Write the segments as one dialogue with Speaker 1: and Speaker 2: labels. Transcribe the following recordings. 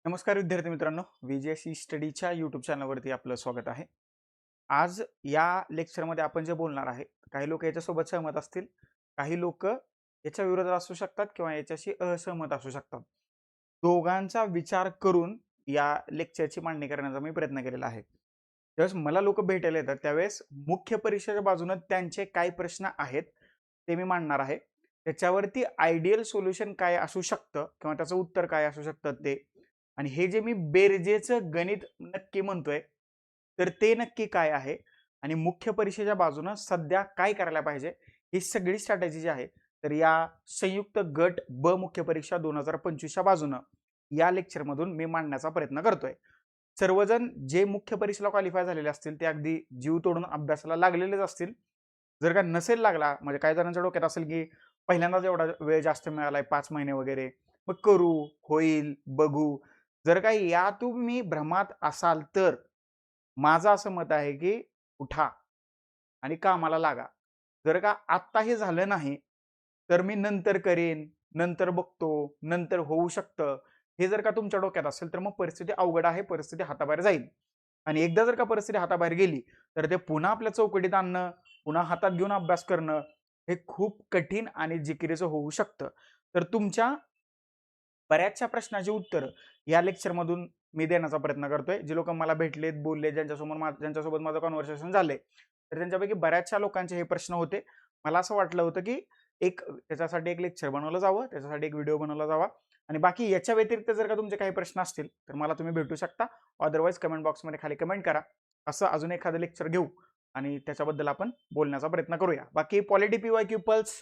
Speaker 1: नमस्कार विद्यार्थी मित्रांनो, VJC स्टडीच्या यूट्यूब चॅनलवरती आपलं स्वागत आहे. आज या लेक्चरमध्ये आपण जे बोलणार आहे, काही लोक याच्यासोबत सहमत असतील, काही लोक याच्या विरोधात असू शकतात किंवा याच्याशी असहमत असू शकतात. दोघांचा विचार करून या लेक्चरची मांडणी करण्याचा मी प्रयत्न केलेला आहे. ज्यावेळेस मला लोक भेटायला येतात त्यावेळेस मुख्य परीक्षेच्या बाजूने त्यांचे काय प्रश्न आहेत ते मी मांडणार आहे. त्याच्यावरती आयडियल सोल्युशन काय असू शकतं किंवा त्याचं उत्तर काय असू शकतं ते, आणि हे जे मी बेरजेचं गणित नक्की म्हणतोय, तर ते नक्की काय आहे आणि मुख्य परीक्षेच्या बाजूनं सध्या काय करायला पाहिजे, ही सगळी स्ट्रॅटेजी जी आहे, तर या संयुक्त गट ब मुख्य परीक्षा 2025च्या बाजूनं या लेक्चरमधून मी मांडण्याचा प्रयत्न करतोय. सर्वजण जे मुख्य परीक्षेला क्वालिफाय झालेले असतील ते अगदी जीव तोडून अभ्यासाला लागलेलेच असतील. जर का नसेल लागला, म्हणजे काही जणांच्या डोक्यात असेल की पहिल्यांदाच एवढा वेळ जास्त मिळालाय 5 महिने वगैरे, मग करू, होईल, बघू. जर काही या तुम्ही भ्रमात असाल तर माझं असं मत आहे की उठा आणि कामाला लागा. जर का आत्ता हे झालं नाही, तर मी नंतर करेन, नंतर बघतो, नंतर होऊ शकतं, हे जर का तुमच्या डोक्यात असेल तर मग परिस्थिती अवघड आहे, परिस्थिती हाताबाहेर जाईल. आणि एकदा जर का परिस्थिती हाताबाहेर गेली तर ते पुन्हा आपल्या चौकटीत आणणं, पुन्हा हातात घेऊन अभ्यास करणं, हे खूप कठीण आणि जिकिरीचं होऊ शकतं. तर तुमच्या बऱ्याचशा प्रश्नाची उत्तरं या लेक्चरमधून मी देण्याचा प्रयत्न करतोय. जे लोक मला भेटलेत, बोलले, ज्यांच्यासोबत माझं कन्व्हर्सेशन झालंय, तर त्यांच्यापैकी बऱ्याचशा लोकांचे हे प्रश्न होते. मला असं वाटलं होतं की त्याच्यासाठी एक लेक्चर बनवलं जावं, त्याच्यासाठी एक व्हिडिओ बनवला जावा, आणि बाकी याच्या व्यतिरिक्त जर का तुमचे काही प्रश्न असतील तर मला तुम्ही भेटू शकता. अदरवाईज कमेंट बॉक्समध्ये खाली कमेंट करा. असं अजून एखादं लेक्चर घेऊ आणि त्याच्याबद्दल आपण बोलण्याचा प्रयत्न करूया. बाकी पॉलिटी PYQ पल्स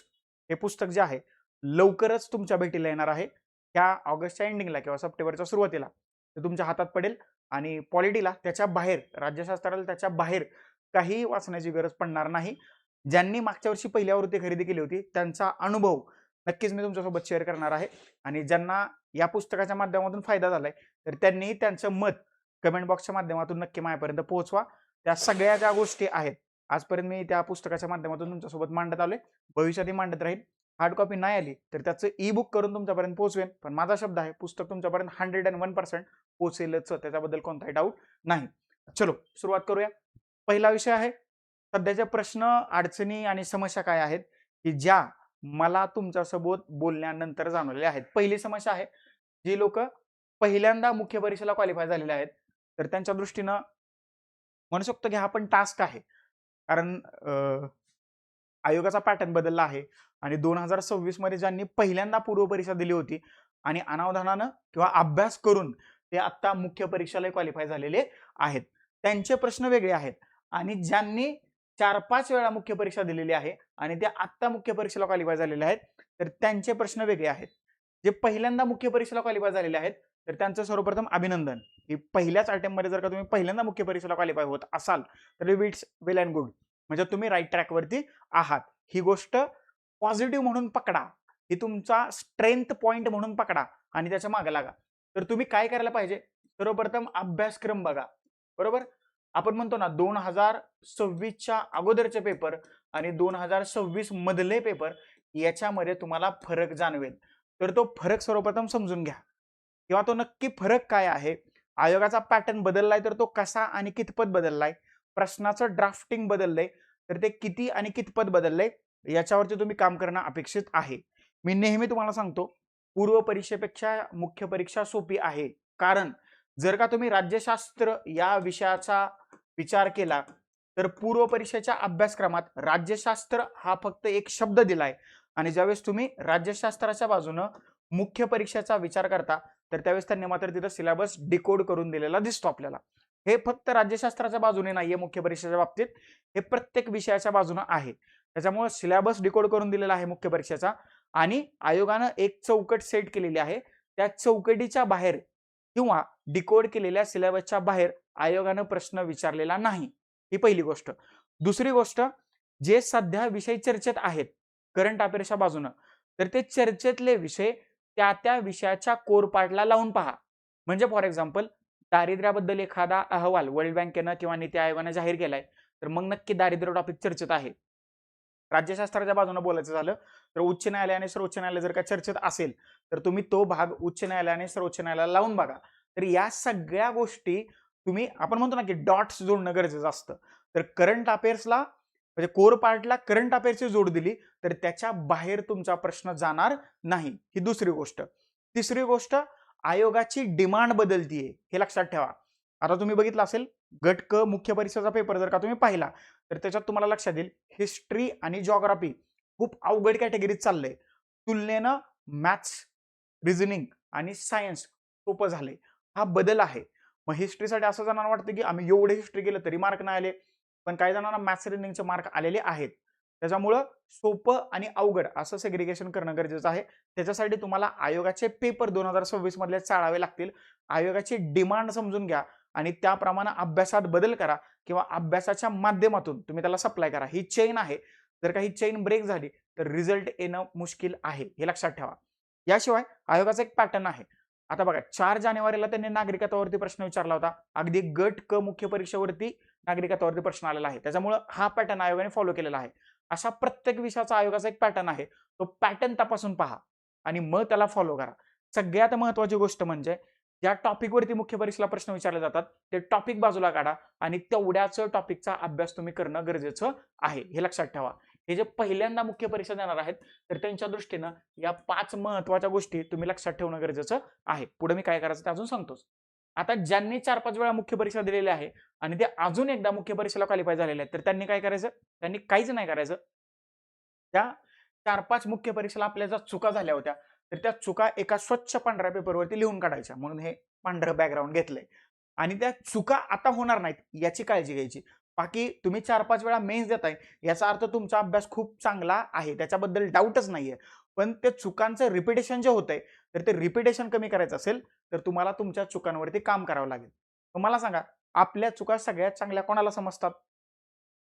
Speaker 1: हे पुस्तक जे आहे लवकरच तुमच्या भेटीला येणार आहे. ह्या ऑगस्टच्या एंडिंगला किंवा सप्टेंबरच्या सुरुवातीला ते तुमच्या हातात पडेल. आणि पॉलिटीला त्याच्या बाहेर, राज्यशास्त्राला त्याच्या बाहेर काही वाचण्याची गरज पडणार नाही. ज्यांनी मागच्या वर्षी पहिली आवृत्ती खरेदी केली होती त्यांचा अनुभव नक्कीच मी तुमच्यासोबत शेअर करणार आहे. आणि ज्यांना या पुस्तकाच्या माध्यमातून फायदा झालाय तर त्यांनी त्यांचं मत कमेंट बॉक्सच्या माध्यमातून नक्की माझ्यापर्यंत पोहोचवा. त्या सगळ्या ज्या गोष्टी आहेत आजपर्यंत मी त्या पुस्तकाच्या माध्यमातून तुमच्यासोबत मांडत आलोय, भविष्यातही मांडत राहील. हार्ड कॉपी नाही आली तर त्याचं ई बुक करून तुमच्यापर्यंत पोहोचवेन, पण माझा शब्द आहे पुस्तक तुमच्यापर्यंत 101% पोहोचेलच, त्याच्याबद्दल कोणताही डाऊट नाही. चलो सुरुवात करूया. पहिला विषय आहे सध्याचे प्रश्न, अडचणी आणि समस्या काय आहेत की ज्या मला तुमच्यासोबत बोलण्यानंतर जाणवलेल्या आहेत. पहिली समस्या आहे, जी लोक पहिल्यांदा मुख्य परीक्षेला क्वालिफाय झालेले आहेत तर त्यांच्या दृष्टीनं म्हणू शकतो की हा पण टास्क आहे. कारण आयोगाचा पॅटर्न बदलला आहे आणि 2026 मध्ये ज्यांनी पहिल्यांदा पूर्व परीक्षा दिली होती आणि अनावधानानं किंवा अभ्यास करून ते आता मुख्य परीक्षेला क्वालिफाय झालेले आहेत, त्यांचे प्रश्न वेगळे आहेत. आणि ज्यांनी 4-5 वेळा मुख्य परीक्षा दिलेली आहे आणि ते आता मुख्य परीक्षेला क्वालिफाय झालेले आहेत तर त्यांचे प्रश्न वेगळे आहेत. जे पहिल्यांदा मुख्य परीक्षेला क्वालिफाय झालेले आहेत तर त्यांचं सर्वप्रथम अभिनंदन, की पहिल्याच अटेम्प्ट मध्ये जर का तुम्ही पहिल्यांदा मुख्य परीक्षेला क्वालिफाय होत असाल तर इट्स वेल अँड गुड, म्हणजे तुम्ही राईट ट्रॅकवरती आहात. ही गोष्ट पॉझिटिव्ह म्हणून पकडा, ही तुमचा स्ट्रेंथ पॉइंट म्हणून पकडा आणि त्याच्या मागे लागा. तर तुम्ही काय करायला पाहिजे, सर्वप्रथम अभ्यासक्रम बघा. बरोबर, आपण म्हणतो ना 2026च्या अगोदरचे पेपर आणि 2026 मधले पेपर याच्यामध्ये तुम्हाला फरक जाणवेल. तर तो फरक सर्वप्रथम समजून घ्या, किंवा तो नक्की फरक काय आहे. आयोगाचा पॅटर्न बदललाय तर तो कसा आणि कितपत बदललाय, प्रश्नाचं ड्राफ्टिंग बदललंय तर ते किती आणि कितपत बदललंय, याच्यावरती तुम्ही काम करणं अपेक्षित आहे. मी नेहमी तुम्हाला सांगतो पूर्व परीक्षेपेक्षा मुख्य परीक्षा सोपी आहे. कारण जर का तुम्ही राज्यशास्त्र या विषयाचा विचार केला तर पूर्व परीक्षेच्या अभ्यासक्रमात राज्यशास्त्र हा फक्त एक शब्द दिलाय, आणि ज्यावेळेस तुम्ही राज्यशास्त्राच्या बाजूनं मुख्य परीक्षेचा विचार करता तर त्यावेळेस त्यांनी मात्र तिथं सिलेबस डिकोड करून दिलेला दिसतो आपल्याला. हे फक्त राज्यशास्त्राच्या बाजूने नाहीये मुख्य परीक्षेच्या बाबतीत, हे प्रत्येक विषयाच्या बाजूने आहे. त्याच्यामुळे सिलेबस डिकोड करून दिलेला आहे मुख्य परीक्षेचा, आणि आयोगानं एक चौकट सेट केलेली आहे. त्या चौकटीच्या बाहेर किंवा डिकोड केलेल्या सिलेबसच्या बाहेर आयोगानं प्रश्न विचारलेला नाही. ही पहिली गोष्ट. दुसरी गोष्ट, जे सध्या विषय चर्चेत आहेत करंट अफेअर्सच्या बाजूनं, तर ते चर्चेतले विषय त्या त्या विषयाच्या कोर पार्टला लावून पहा. म्हणजे फॉर एक्झाम्पल दारिद्र्याबद्दल एखादा अहवाल वर्ल्ड बँकेनं किंवा नीती आयोगानं जाहीर केलाय तर मग नक्की दारिद्र्य टॉपिक चर्चेत आहे. राज्यशास्त्राच्या बाजूने बोलायचं झालं तर उच्च न्यायालय आणि सर्वोच्च न्यायालय जर का चर्चेत असेल तर तुम्ही तो भाग उच्च न्यायालय आणि सर्वोच्च न्यायालयाला लावून बघा. तर या सगळ्या गोष्टी तुम्ही आपण म्हणतो ना की डॉट्स जोडणं गरजेचं असतं. तर करंट अफेअर्सला म्हणजे कोर पार्टला करंट अफेअर्सची जोड दिली तर त्याच्या बाहेर तुमचा प्रश्न जाणार नाही. ही दुसरी गोष्ट. तिसरी गोष्ट, आयोगाची डिमांड बदलतीये हे लक्षात ठेवा. आता तुम्ही बघितलं असेल गट क मुख्य परीक्षेचा पेपर जर का तुम्ही पाहिला तर त्याच्यात तुम्हाला लक्षात येईल हिस्ट्री आणि जिओग्राफी खूप अवघड कॅटेगरीत चाललंय. तुलनेनं मॅथ्स, रिझनिंग आणि सायन्स सोपं झालंय. हा बदल आहे. मग हिस्ट्रीसाठी असं जणांना वाटतं की आम्ही एवढे हिस्ट्री केलं तरी मार्क नाही आले. पण काही जणांना मॅथ्स रिझनिंगचे मार्क आलेले आहेत. त्याच्यामुळं सोपं आणि अवघड असं सेग्रिगेशन करणं गरजेचं आहे. त्याच्यासाठी तुम्हाला आयोगाचे पेपर 2026 मधले चाळावे लागतील. आयोगाची डिमांड समजून घ्या आणि त्याप्रमाणे अभ्यासात बदल करा किंवा अभ्यासाच्या माध्यमातून तुम्ही त्याला सप्लाय करा. ही चेन आहे. जर का ही चेन ब्रेक झाली तर रिझल्ट येणं मुश्किल आहे. हे लक्षात ठेवा. याशिवाय आयोगाचा एक पॅटर्न आहे. आता बघा 4 जानेवारीला त्यांनी नागरिकत्वावरती प्रश्न विचारला होता. अगदी गट क मुख्य परीक्षेवरती नागरिकत्वावरती प्रश्न आलेला आहे. त्याच्यामुळे हा पॅटर्न आयोगाने फॉलो केलेला आहे. अशा प्रत्येक विषयाचा आयोगाचा एक पॅटर्न आहे. तो पॅटर्न तपासून पहा आणि मग त्याला फॉलो करा. सगळ्यात महत्त्वाची गोष्ट म्हणजे ज्या टॉपिकवरती मुख्य परीक्षेला प्रश्न विचारले जातात ते टॉपिक बाजूला काढा आणि तेवढ्याच टॉपिकचा अभ्यास तुम्ही करणं गरजेचं आहे. हे लक्षात ठेवा. हे जे पहिल्यांदा मुख्य परीक्षा देणार आहेत तर त्यांच्या दृष्टीनं या 5 महत्त्वाच्या गोष्टी तुम्ही लक्षात ठेवणं गरजेचं आहे. पुढे मी काय करायचं ते अजून सांगतोच. आता ज्यांनी 4-5 वेळा मुख्य परीक्षा दिलेल्या आहे आणि ते अजून एकदा मुख्य परीक्षेला क्वालिफाय झालेले आहेत तर त्यांनी काय करायचं? त्यांनी काहीच नाही करायचं. त्या 4-5 मुख्य परीक्षेला आपल्या ज्या चुका झाल्या होत्या तर त्या चुका एका स्वच्छ पांढऱ्या पेपरवरती लिहून काढायच्या. म्हणून हे पांढरं बॅकग्राऊंड घेतलंय. आणि त्या चुका आता होणार नाहीत याची काळजी घ्यायची. बाकी तुम्ही 4-5 वेळा मेन्स देताय याचा अर्थ तुमचा अभ्यास खूप चांगला आहे. त्याच्याबद्दल डाऊटच नाहीये. पण ते चुकांचं रिपिटेशन जे होतंय तर ते रिपिटेशन कमी करायचं असेल तर तुम्हाला तुमच्या चुकांवरती काम करावं लागेल. तर मला सांगा आपल्या चुका सगळ्यात चांगल्या कोणाला समजतात?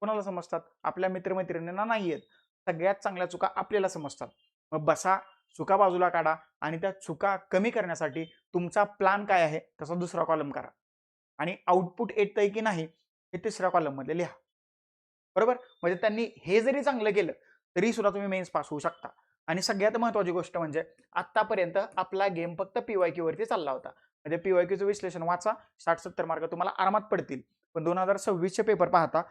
Speaker 1: कोणाला समजतात? आपल्या मित्र-मैत्रिणींना नाहीयेत. सगळ्यात चांगल्या चुका आपल्याला समजतात. मग बसा, चुका बाजूला काढा आणि त्या चुका कमी करण्यासाठी तुमचा प्लॅन काय आहे त्याचा दुसरा कॉलम करा. आणि आउटपुट येतंय की नाही हे तिसऱ्या कॉलम मध्ये लिहा. बरोबर? म्हणजे त्यांनी हे जरी चांगलं केलं तरी सुद्धा तुम्ही मेन्स पास होऊ शकता. आणि सगळ्यात महत्त्वाची गोष्ट म्हणजे आतापर्यंत आपला गेम फक्त पीवायक्यू वरती चालला होता. म्हणजे पीवायक्यूचं विश्लेषण वाचा, 60-70 मार्क तुम्हाला आरामात पडतील. पण 2026 चे पेपर पाहता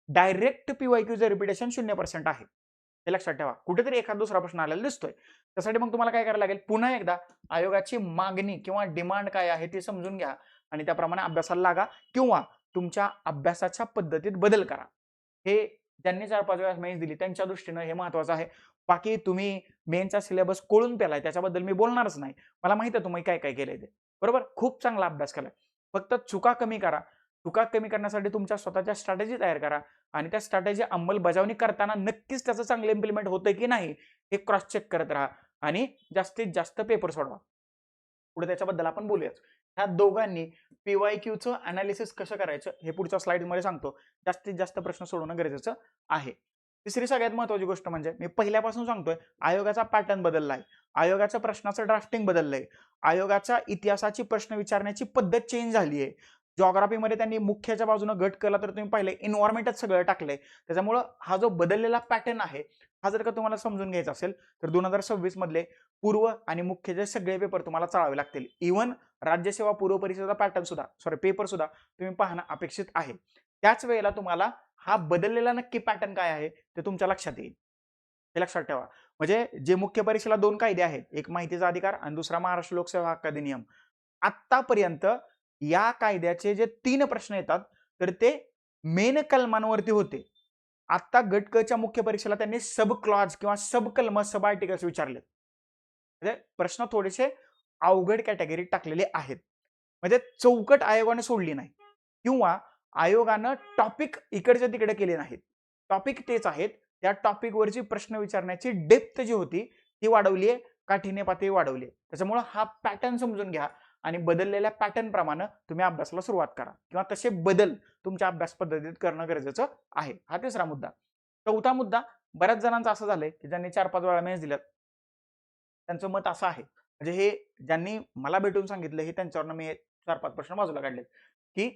Speaker 1: डायरेक्ट पीवायक्यूचं रिपिटेशन 0% आहे. हे लक्षात ठेवा. कुठेतरी एखादा दुसरा प्रश्न आलेला दिसतोय. त्यासाठी मग तुम्हाला काय करायला लागेल? पुन्हा एकदा आयोगाची मागणी किंवा डिमांड काय आहे ते समजून घ्या आणि त्याप्रमाणे अभ्यासाला लागा किंवा तुमच्या अभ्यासाच्या पद्धतीत बदल करा. हे ज्यांनी 4-5 वेळा मेन्स दिली त्यांच्या दृष्टीनं हे महत्त्वाचं आहे. बाकी तुम्ही मेन्सचा सिलेबस कोळून पेलाय त्याच्याबद्दल मी बोलणारच नाही. मला माहिती आहे तुम्ही काय काय केलंय ते. बरोबर? खूप चांगला अभ्यास केलाय. फक्त चुका कमी करा. चुका कमी करण्यासाठी तुमच्या स्वतःच्या स्ट्रॅटेजी तयार करा आणि त्या स्ट्रॅटेजी अंमलबजावणी करताना नक्कीच त्याचं चांगलं इम्प्लिमेंट होतंय की नाही हे क्रॉस चेक करत राहा आणि जास्तीत जास्त पेपर सोडवा. पुढे त्याच्याबद्दल आपण बोलूयाच. ह्या दोघांनी पीवायक्यूचं अनालिसिस कसं करायचं हे पुढच्या स्लाइडमध्ये सांगतो. जास्तीत जास्त प्रश्न सोडवणं गरजेचं आहे. तिसरी सगळ्यात महत्त्वाची गोष्ट म्हणजे मी पहिल्यापासून सांगतोय आयोगाचा पॅटर्न बदललाय. आयोगाच्या प्रश्नाचं ड्राफ्टिंग बदललंय. आयोगाच्या इतिहासाची प्रश्न विचारण्याची पद्धत चेंज झाली आहे. जिओग्राफीमध्ये त्यांनी मुख्याच्या बाजूने गट केला तर तुम्ही पाहिलंय एन्व्हायरमेंटच सगळं टाकलंय. त्याच्यामुळं हा जो बदललेला पॅटर्न आहे हा जर का तुम्हाला समजून घ्यायचा असेल तर 2026 मधले पूर्व आणि मुख्यचे सगळे पेपर तुम्हाला चाळावे लागतील. इव्हन राज्यसेवा पूर्व परीक्षेचा पॅटर्न सुद्धा पेपर सुद्धा तुम्ही पाहणं अपेक्षित आहे. त्याच वेळेला तुम्हाला हा बदललेला नक्की पॅटर्न काय आहे ते तुमच्या लक्षात येईल. हे लक्षात ठेवा. म्हणजे जे मुख्य परीक्षेला 2 कायदे आहेत. एक माहितीचा अधिकार आणि दुसरा महाराष्ट्र लोकसेवा हक्क अधिनियम. आतापर्यंत या कायद्याचे जे 3 प्रश्न येतात तर ते मेन कलमांवरती होते. आता गट क च्या मुख्य परीक्षेला त्यांनी सब क्लॉज किंवा सब कलम सब आर्टिकल्स विचारलेत. म्हणजे प्रश्न थोडेसे अवघड कॅटेगरीत टाकलेले आहेत. म्हणजे चौकट आयोगाने सोडली नाही किंवा आयोगानं टॉपिक इकडच्या तिकडे केले नाहीत. टॉपिक तेच आहेत. त्या टॉपिकवरची प्रश्न विचारण्याची डेप्थ जी होती ती वाढवली आहे, काठीण्य पातळी वाढवली आहे. त्याच्यामुळे हा पॅटर्न समजून घ्या आणि बदललेल्या पॅटर्न प्रमाणे तुम्ही अभ्यासाला सुरुवात करा किंवा तसे बदल तुमच्या अभ्यास पद्धतीत करणं गरजेचं आहे. हा तिसरा मुद्दा. चौथा मुद्दा, बऱ्याच जणांचं असं झालंय की ज्यांनी 4-5 वेळा मेन्स दिल्यात त्यांचं मत असं आहे, म्हणजे हे ज्यांनी मला भेटून सांगितलं हे त्यांच्यावरनं मी 4-5 प्रश्न बाजूला काढलेत, की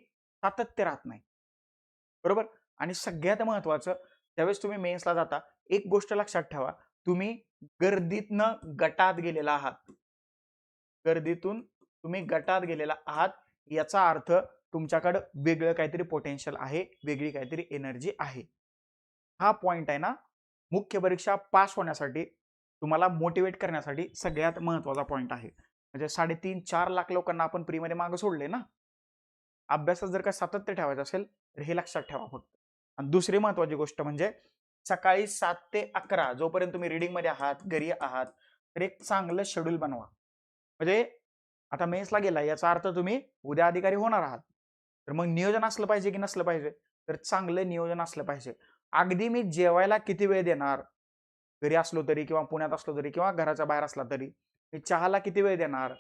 Speaker 1: सातत्य राहत नाही. बरोबर? आणि सगळ्यात महत्त्वाचं ज्यावेळेस तुम्ही मेन्सला जाता, एक गोष्ट लक्षात ठेवा, तुम्ही गर्दीतनं गटात गेलेला आहात. गर्दीतून तुम्ही गटात गेलेला आहात याचा अर्थ तुमच्याकडे वेगळं काहीतरी पोटेन्शियल आहे, वेगळी काहीतरी एनर्जी आहे. हा पॉइंट आहे ना, मुख्य परीक्षा पास होण्यासाठी तुम्हाला मोटिवेट करण्यासाठी सगळ्यात महत्वाचा पॉइंट आहे. म्हणजे 3.5-4 लाख लोकांना आपण प्रीमध्ये मागे सोडले ना. अभ्यासात जर का सातत्य ठेवायचं असेल तर हे लक्षात ठेवा फक्त. आणि दुसरी महत्वाची गोष्ट म्हणजे सकाळी 7 ते 11 जोपर्यंत तुम्ही रीडिंग मध्ये आहात, घरी आहात, तर एक चांगलं शेड्यूल बनवा. म्हणजे आता मेन्सला गेला याचा अर्थ तुम्ही उद्या अधिकारी होणार आहात. तर मग नियोजन असलं पाहिजे की नसलं पाहिजे? तर चांगलं नियोजन असलं पाहिजे. अगदी मी जेवायला किती वेळ देणार, घरी असलो तरी किंवा पुण्यात असलो तरी किंवा घराच्या बाहेर असला तरी, मी चहाला किती वेळ देणार,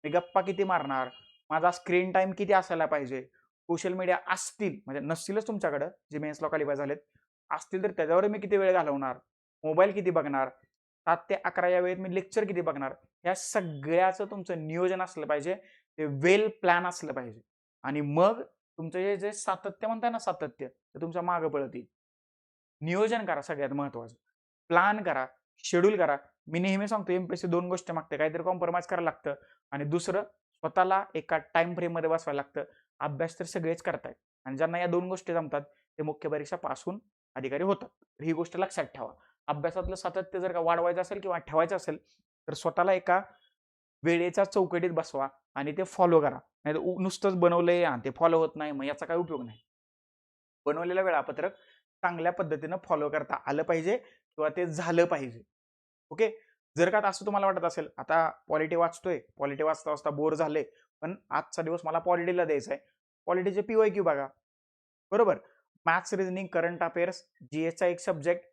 Speaker 1: मी गप्पा किती मारणार, माझा स्क्रीन टाइम किती असायला पाहिजे, सोशल मीडिया असतील म्हणजे नसतीलच तुमच्याकडे जे मेन्सला क्वालिफाय झालेत, असतील तर त्याच्यावर मी किती वेळ घालवणार, मोबाईल किती बघणार, 7 ते 11 या वेळेत मी लेक्चर किती बघणार, या सगळ्याचं तुमचं नियोजन असलं पाहिजे. ते वेल प्लॅन असलं पाहिजे. आणि मग तुमचं हे जे सातत्य म्हणताय ना, सातत्य ते तुमच्या मागं पळत येईल. नियोजन करा सगळ्यात महत्वाचं. प्लॅन करा, शेड्यूल करा. मी नेहमी सांगतो एमपीएससी 2 गोष्टी मागते. काहीतरी कॉम्प्रोमाइज करायला लागतं आणि दुसरं स्वतःला एका टाइम फ्रेममध्ये बसवायला लागतं. अभ्यास तर सगळेच करतायत आणि ज्यांना या 2 गोष्टी जमतात ते मुख्य परीक्षा पास होऊन अधिकारी होतात. तर ही गोष्ट लक्षात ठेवा. अभ्यासातलं सातत्य जर का वाढवायचं असेल किंवा ठेवायचं असेल तर स्वतःला एका वेळेच्या चौकटीत बसवा आणि ते फॉलो करा. नाहीतर नुसतंच बनवलंय आणि ते फॉलो होत नाही, मग याचा काही उपयोग नाही. बनवलेलं वेळापत्रक चांगल्या पद्धतीनं फॉलो करता आलं पाहिजे किंवा ते झालं पाहिजे. ओके. जर का असं तुम्हाला वाटत असेल आता पॉलिटी वाचतोय, पॉलिटी वाचता वाचता बोर झाले, पण आजचा दिवस मला पॉलिटीला द्यायचा आहे. पॉलिटीचे पीवायक्यू बघा. बरोबर. मॅथ्स, रिझनिंग, करंट अफेअर्स, जीएसचा एक सब्जेक्ट,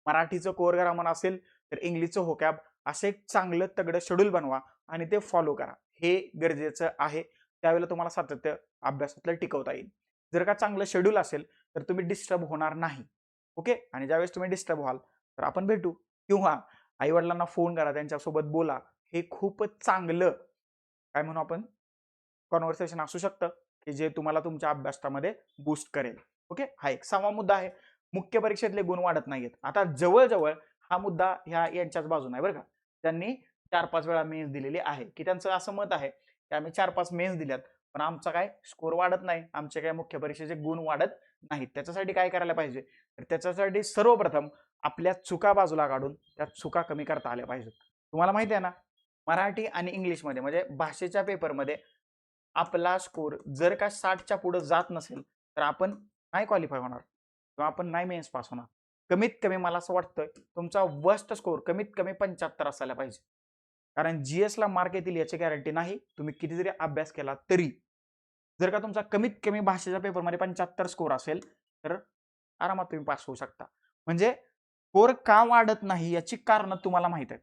Speaker 1: मराठीचं कोर ग्रामर असेल तर इंग्लिशचं होकॅब, असं एक चांगलं तगडं शेड्यूल बनवा आणि ते फॉलो करा. हे गरजेचं आहे. त्यावेळेला तुम्हाला सातत्य अभ्यासातलं टिकवता येईल. जर का चांगलं शेड्यूल असेल तर तुम्ही डिस्टर्ब होणार नाही. ओके. आणि ज्यावेळेस तुम्ही डिस्टर्ब व्हाल तर आपण भेटू किंवा आई वडिलांना फोन करा, त्यांच्यासोबत बोला. हे खूपच चांगलं काय म्हणू आपण कॉन्व्हर्सेशन असू शकतं की जे तुम्हाला तुमच्या अभ्यासामध्ये बूस्ट करेल. ओके. हा एक 6वा मुद्दा आहे. मुख्य परीक्षेतले गुण वाढत नाहीयेत. आता जवळ हा मुद्दा ह्या यांच्याच बाजूने आहे बरं का. त्यांनी 4-5 वेळा मेन्स दिलेली आहे की त्यांचं असं मत आहे की आम्ही 4-5 मेन्स दिल्यात पण आमचा काय स्कोर वाढत नाही, आमचे काय मुख्य परीक्षेचे गुण वाढत नाहीत. त्याच्यासाठी काय करायला पाहिजे, तर त्याच्यासाठी सर्वप्रथम आपल्या चुका बाजूला काढून त्या चुका कमी करता आल्या पाहिजेत. तुम्हाला माहिती आहे ना, मराठी आणि इंग्लिशमध्ये म्हणजे भाषेच्या पेपरमध्ये आपला स्कोर जर का 60च्या पुढे जात नसेल तर आपण नाही क्वालिफाय होणार किंवा आपण नाही मेन्स पास होणार. कमीत कमी मला असं वाटतं तुमचा वर्स्ट स्कोर कमीत कमी 75 असायला पाहिजे. कारण जीएसला मार्क येतील याची गॅरंटी नाही. तुम्ही किती जरी अभ्यास केला तरी. जर का तुमचा कमीत कमी भाषेच्या पेपरमध्ये 75 स्कोर असेल तर आरामात तुम्ही पास होऊ शकता. म्हणजे स्कोर का वाढत नाही याची कारणं तुम्हाला माहित आहेत.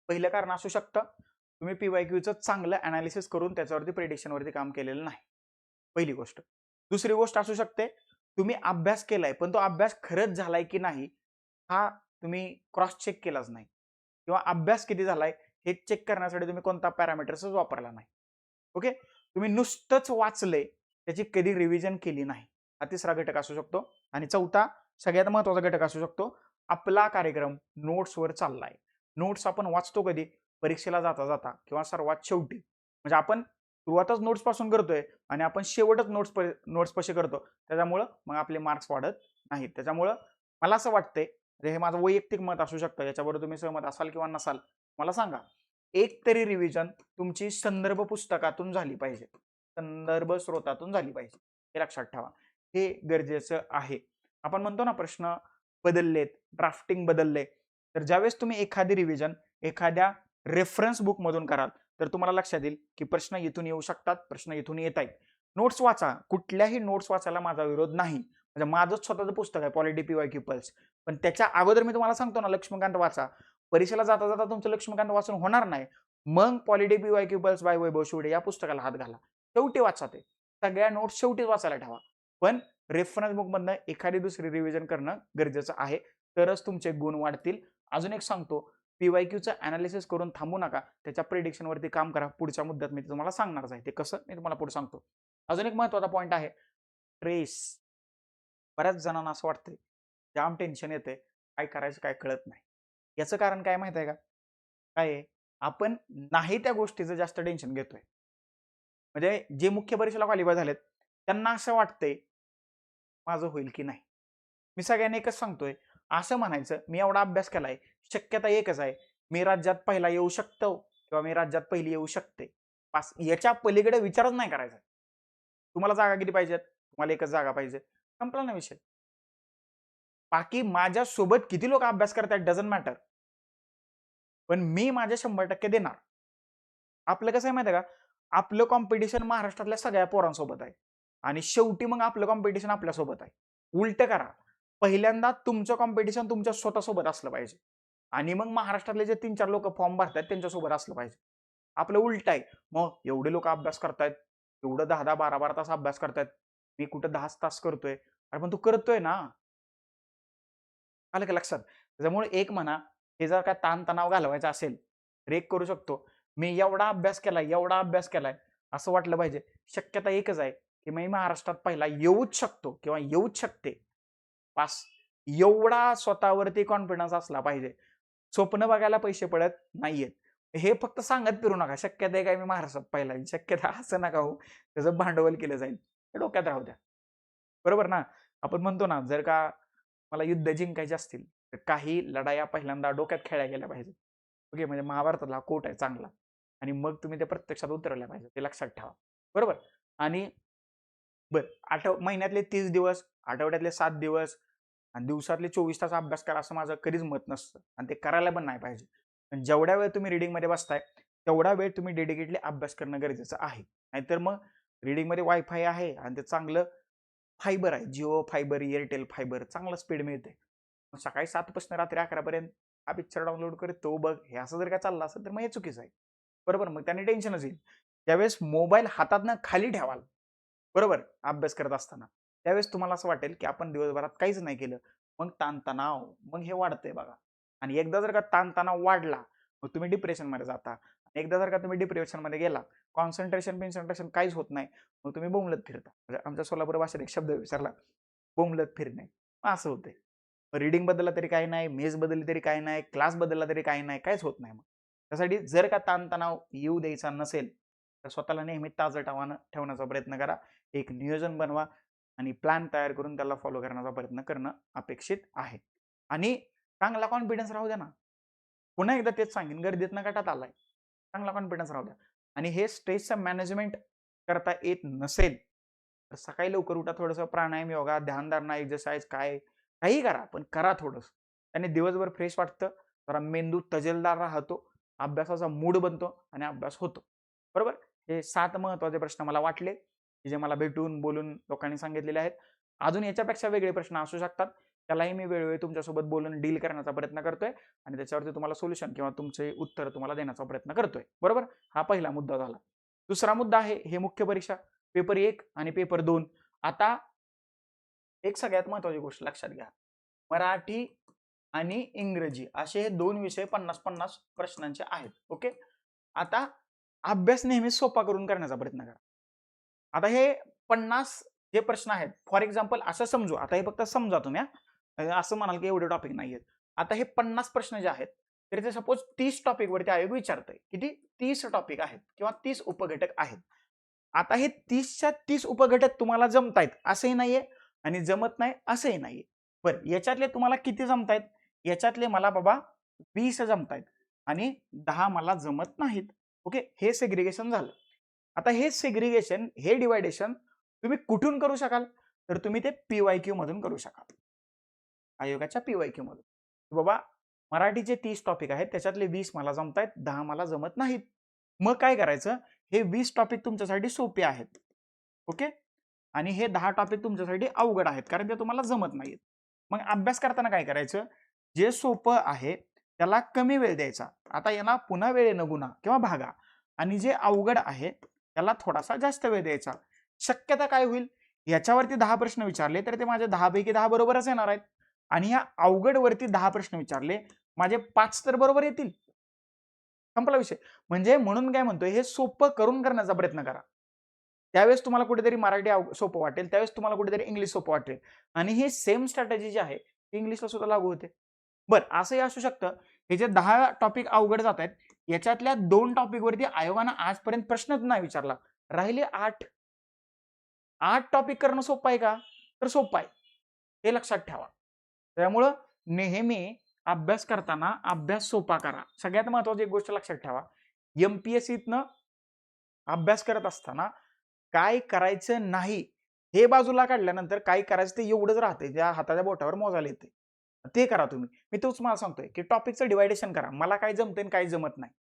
Speaker 1: पहिलं कारण असू शकतं तुम्ही पीवायक्यूचं चांगलं अनालिसिस करून त्याच्यावरती प्रेडिक्शनवरती काम केलेलं नाही. पहिली गोष्ट. दुसरी गोष्ट असू शकते तुम्ही अभ्यास केलाय पण तो अभ्यास खरंच झालाय की नाही हा तुम्ही क्रॉस चेक केलाच नाही किंवा अभ्यास किती झालाय हे चेक करण्यासाठी तुम्ही कोणता पॅरामीटर्सच वापरला नाही. ओके. तुम्ही नुसतंच वाचलंय त्याची कधी रिव्हिजन केली नाही. हा तिसरा घटक असू शकतो. आणि चौथा सगळ्यात महत्वाचा घटक असू शकतो आपला कार्यक्रम नोट्सवर चाललाय. नोट्स आपण वाचतो कधी, परीक्षेला जाता जाता किंवा सर्वात शेवटी. म्हणजे आपण सुरुवातच नोट्स पासून करतोय आणि आपण शेवटच नोट्स पाशी करतो. त्याच्यामुळं मग आपले मार्क्स वाढत नाहीत. त्याच्यामुळं मला असं वाटतंय, हे माझं वैयक्तिक मत असू शकतं, याच्याबरोबर तुम्ही सहमत असाल किंवा नसाल मला सांगा. एक तरी रिव्हिजन तुमची संदर्भ पुस्तकातून झाली पाहिजे, संदर्भ स्रोतातून झाली पाहिजे. हे लक्षात ठेवा. हे गरजेचं आहे. आपण म्हणतो ना प्रश्न बदललेत, ड्राफ्टिंग बदलले. तर ज्यावेळेस तुम्ही एखादी रिव्हिजन एखाद्या रेफरन्स बुक मधून कराल तर तुम्हाला लक्षात येईल की प्रश्न इथून येऊ शकतात, प्रश्न इथून येत आहेत. नोट्स वाचा, कुठल्याही नोट्स वाचायला माझा विरोध नाही. म्हणजे माझंच स्वतःचं पुस्तक आहे पॉलिटी पीवायक्यू पल्स. पण त्याच्या अगोदर मी तुम्हाला सांगतो ना लक्ष्मीकांत वाचा. परीक्षेला जाता जाता तुमचं लक्ष्मीकांत वाचून होणार नाही. मग पॉलिटी पीवायक्यू पल्स बाय वैभव शिवडे या पुस्तकाला हात घाला. शेवटी वाचा ते. सगळ्या नोट्स शेवटीच वाचायला ठेवा. पण रेफरन्स बुक मधनं एखादी दुसरी रिव्हिजन करणं गरजेचं आहे. तरच तुमचे गुण वाढतील. अजून एक सांगतो, पीवायक्यूचं अनालिसिस करून थांबू नका. त्याच्या प्रेडिक्शनवरती काम करा. पुढच्या मुद्द्यात मी तुम्हाला सांगणारच आहे. ते कसं मी तुम्हाला पुढे सांगतो. अजून एक महत्वाचा पॉईंट आहे ट्रेस. बऱ्याच जणांना असं वाटतंय जाम टेन्शन येते, काय करायचं काय कळत नाही. याचं कारण काय माहित आहे का? काय आहे आपण नाही त्या गोष्टीचं जास्त टेन्शन घेतोय. म्हणजे जे मुख्य परीक्षेला क्वालिफाय झालेत त्यांना असं वाटतंय माझं होईल की नाही. मी सगळ्यांना एकच सांगतोय, असं म्हणायचं मी एवढा अभ्यास केलाय, शक्यता एकच आहे, मी राज्यात पहिला येऊ शकतो किंवा मी राज्यात पहिली येऊ शकते. पास याच्या पलीकडे विचारच नाही करायचा. तुम्हाला जागा किती पाहिजेत? तुम्हाला एकच जागा पाहिजे. संपला ना विषय. बाकी माझ्यासोबत किती लोक अभ्यास करतात डझंट मॅटर. पण मी माझे 100% देणार. आपलं कसं आहे माहिती आहे का? आपलं कॉम्पिटिशन महाराष्ट्रातल्या सगळ्या पोरांसोबत आहे. आणि शेवटी मग आपलं कॉम्पिटिशन आपल्यासोबत आहे. उलटं करा. पहिल्यांदा तुमचं कॉम्पिटिशन तुमच्या स्वतःसोबत असलं पाहिजे. आणि मग महाराष्ट्रातले जे 3-4 लोक फॉर्म भरतात त्यांच्यासोबत असलं पाहिजे. आपलं उलट आहे. मग एवढे लोक अभ्यास करतायत, एवढं 10-10, 12-12 तास अभ्यास करतायत. मी कुठं 10 तास करतोय. अरे पण तू करतोय ना. आलं का लक्षात? त्याच्यामुळे एक म्हणा, हे जर का ताणतणाव घालवायचा असेल, तर एक करू शकतो. मी एवढा अभ्यास केलाय, एवढा अभ्यास केलाय, असं वाटलं पाहिजे. शक्यता एकच आहे, की मी महाराष्ट्रात पहिला येऊच शकतो किंवा येऊच शकते. पास. एवढा स्वतःवरती कॉन्फिडन्स असला पाहिजे. स्वप्न बघायला पैसे पडत नाहीयेत. हे फक्त सांगत फिरू नका. शक्यता आहे काय मी महाराष्ट्रात पहिला येईन. शक्यता असं नका हो. त्याचं भांडवल केलं जाईल. हे डोक्यात राहू द्या. बरोबर ना? आपण म्हणतो ना, जर का मला युद्ध जिंकायचे असतील, तर काही लढाया पहिल्यांदा डोक्यात खेळल्या गेल्या पाहिजेत. ओके, म्हणजे महाभारतातला कोट आहे चांगला. आणि मग तुम्ही ते प्रत्यक्षात उतरवल्या पाहिजे. ते लक्षात ठेवा. बरोबर? आणि महिन्यातले 30 दिवस, आठवड्यातले 7 दिवस आणि दिवसातले 24 तास अभ्यास करा असं माझं कधीच मत नसतं. आणि ते करायला पण नाही पाहिजे. पण जेवढ्या वेळ तुम्ही रीडिंगमध्ये बसताय, तेवढा वेळ तुम्ही डेडिकेटली अभ्यास करणं गरजेचं आहे. नाहीतर मग रीडिंगमध्ये वायफाय आहे आणि ते चांगलं फायबर आहे. जिओ फायबर, एअरटेल फायबर चांगलं स्पीड मिळते. सकाळी 7 पासून रात्री 11 पर्यंत हा पिक्चर डाउनलोड कर, तो बघ. हे असं जर का चाललं असेल तर मग हे चुकीचं आहे. बरोबर? मग त्याने टेन्शनच येईल. त्यावेळेस मोबाईल हातातनं खाली ठेवाल. बरोबर? अभ्यास करत असताना. त्यावेळेस तुम्हाला असं वाटेल, की आपण दिवसभरात काहीच नाही केलं. मग ताणतणाव, मग हे वाढतंय बघा. आणि एकदा जर का ताणतणाव वाढला, मग तुम्ही डिप्रेशनमध्ये जाता. एकदा जर का तुम्ही डिप्रेशनमध्ये गेला, कॉन्सन्ट्रेशन काहीच होत नाही. मग तुम्ही बोंबलत फिरता. म्हणजे आमच्या सोलापूर भाषेत एक शब्द विसरला, बोंबलत फिरणे. मग असं होतंय. रीडिंग बदलला तरी काही नाही, मेज बदलली तरी काही नाही, क्लास बदलला तरी काही नाही, काहीच होत नाही मग. त्यासाठी जर का ताणतणाव येऊ द्यायचा नसेल, तर स्वतःला नेहमी ताजं ठेवण्याचा प्रयत्न करा. एक नियोजन बनवा आणि प्लॅन तयार करून त्याला फॉलो करण्याचा प्रयत्न करणं अपेक्षित आहे. आणि चांगला कॉन्फिडन्स राहू द्या ना. पुन्हा एकदा तेच सांगेन, गर्दीतनं गटात आलाय. चांगला कॉन्फिडन्स राहू द्या. आणि हे स्ट्रेसचं मॅनेजमेंट करता येत नसेल, तर सकाळी लवकर उठा, थोडंसं प्राणायाम, योगा, ध्यानधारणा, एक्सरसाइज काही करा, पण करा थोडंसं. त्याने दिवसभर फ्रेश वाटतं, जरा मेंदू तजेलदार राहतो, अभ्यासाचा मूड बनतो आणि अभ्यास होतो. बरोबर? हे 7 महत्त्वाचे प्रश्न मला वाटले, की जे मला भेटून, बोलून लोकांनी सांगितलेले आहेत. अजून याच्यापेक्षा वेगळे प्रश्न असू शकतात. त्यालाही मी वेळोवेळी तुमच्यासोबत बोलून डील करण्याचा प्रयत्न करतोय आणि त्याच्यावरती तुम्हाला सोल्युशन किंवा तुमचे उत्तर तुम्हाला देण्याचा प्रयत्न करतोय. बरोबर? हा पहिला मुद्दा झाला. दुसरा मुद्दा आहे, हे मुख्य परीक्षा पेपर 1 आणि पेपर 2. आता एक सगळ्यात महत्त्वाची गोष्ट लक्षात घ्या. मराठी आणि इंग्रजी असे हे 2 विषय 50-50 प्रश्नांचे आहेत. ओके. आता अभ्यास नेहमी सोपा करून करण्याचा प्रयत्न करा. आता हे 50 जे प्रश्न आहेत, फॉर एक्झाम्पल असं समजू, आता हे फक्त समजा तुम्ही, असं म्हणाल की एवढे टॉपिक नाहीयेत. आता हे 50 प्रश्न जे आहेत, तर ते सपोज 30 टॉपिक वरती आयोग विचारतंय. किती? 30 टॉपिक आहेत किंवा 30 उपघटक आहेत. आता हे 30च्या 30 उपघटक तुम्हाला जमतायत असंही नाहीये आणि जमत नाही असंही नाहीये. बरं, याच्यातले तुम्हाला किती जमतायत? याच्यातले मला बाबा 20 जमतायत आणि 10 मला जमत नाहीत. ओके, हे सेग्रिगेशन झालं. आता हे सेग्रिगेशन, हे डिवायडेशन तुम्ही कुठून करू शकाल? तर तुम्ही ते PYQ मधून करू शकाल. आयोगाच्या PYQ मधून. बाबा मराठीचे 30 टॉपिक आहेत, त्याच्यातले 20 मला जमतायत, 10 मला जमत नाहीत. मग काय करायचं? हे 20 टॉपिक तुमच्यासाठी सोपे आहेत. ओके? आणि हे 10 टॉपिक तुमच्यासाठी अवघड आहेत, कारण ते तुम्हाला जमत नाहीत. मग अभ्यास करताना काय करायचं? जे सोपं आहे त्याला कमी वेळ द्यायचा. आता याला पुन्हा वेळेनं गुणा किंवा भागा. आणि जे अवघड आहे त्याला थोडासा जास्त वेळ द्यायचा. शक्यता काय होईल? याच्यावरती 10 प्रश्न विचारले तर ते माझे 10 पैकी 10 बरोबरच येणार आहेत. आणि ह्या अवघड वरती 10 प्रश्न विचारले, माझे 5 तर बरोबर येतील. संपला विषय. म्हणजे म्हणून काय म्हणतोय, हे सोपं करून करण्याचा प्रयत्न करा. त्यावेळेस तुम्हाला कुठेतरी मराठी सोपं वाटेल, त्यावेळेस तुम्हाला कुठेतरी इंग्लिश सोपं वाटेल. आणि ही सेम स्ट्रॅटेजी जी आहे ती इंग्लिशला सुद्धा लागू होते. बरं, असंही असू शकतं, हे जे 10 टॉपिक अवघड जात आहेत, याच्यातल्या 2 टॉपिकवरती आयोगानं आजपर्यंत प्रश्नच नाही विचारला. राहिले 8. 8 टॉपिक करणं सोपं आहे का? तर सोपं आहे. हे लक्षात ठेवा. त्यामुळं नेहमी अभ्यास करताना अभ्यास सोपा करा. सगळ्यात महत्त्वाची एक गोष्ट लक्षात ठेवा. एम-पी-एस-सीतनं अभ्यास करत असताना काय करायचं नाही हे बाजूला काढल्यानंतर काय करायचं ते एवढंच राहते, ज्या हाताच्या बोटावर मोजायला येते. ते करा तुम्ही. मी तोच मला सांगतोय, की टॉपिकचं डिव्हायडेशन करा. मला काय जमतंय आणि काय जमत नाही.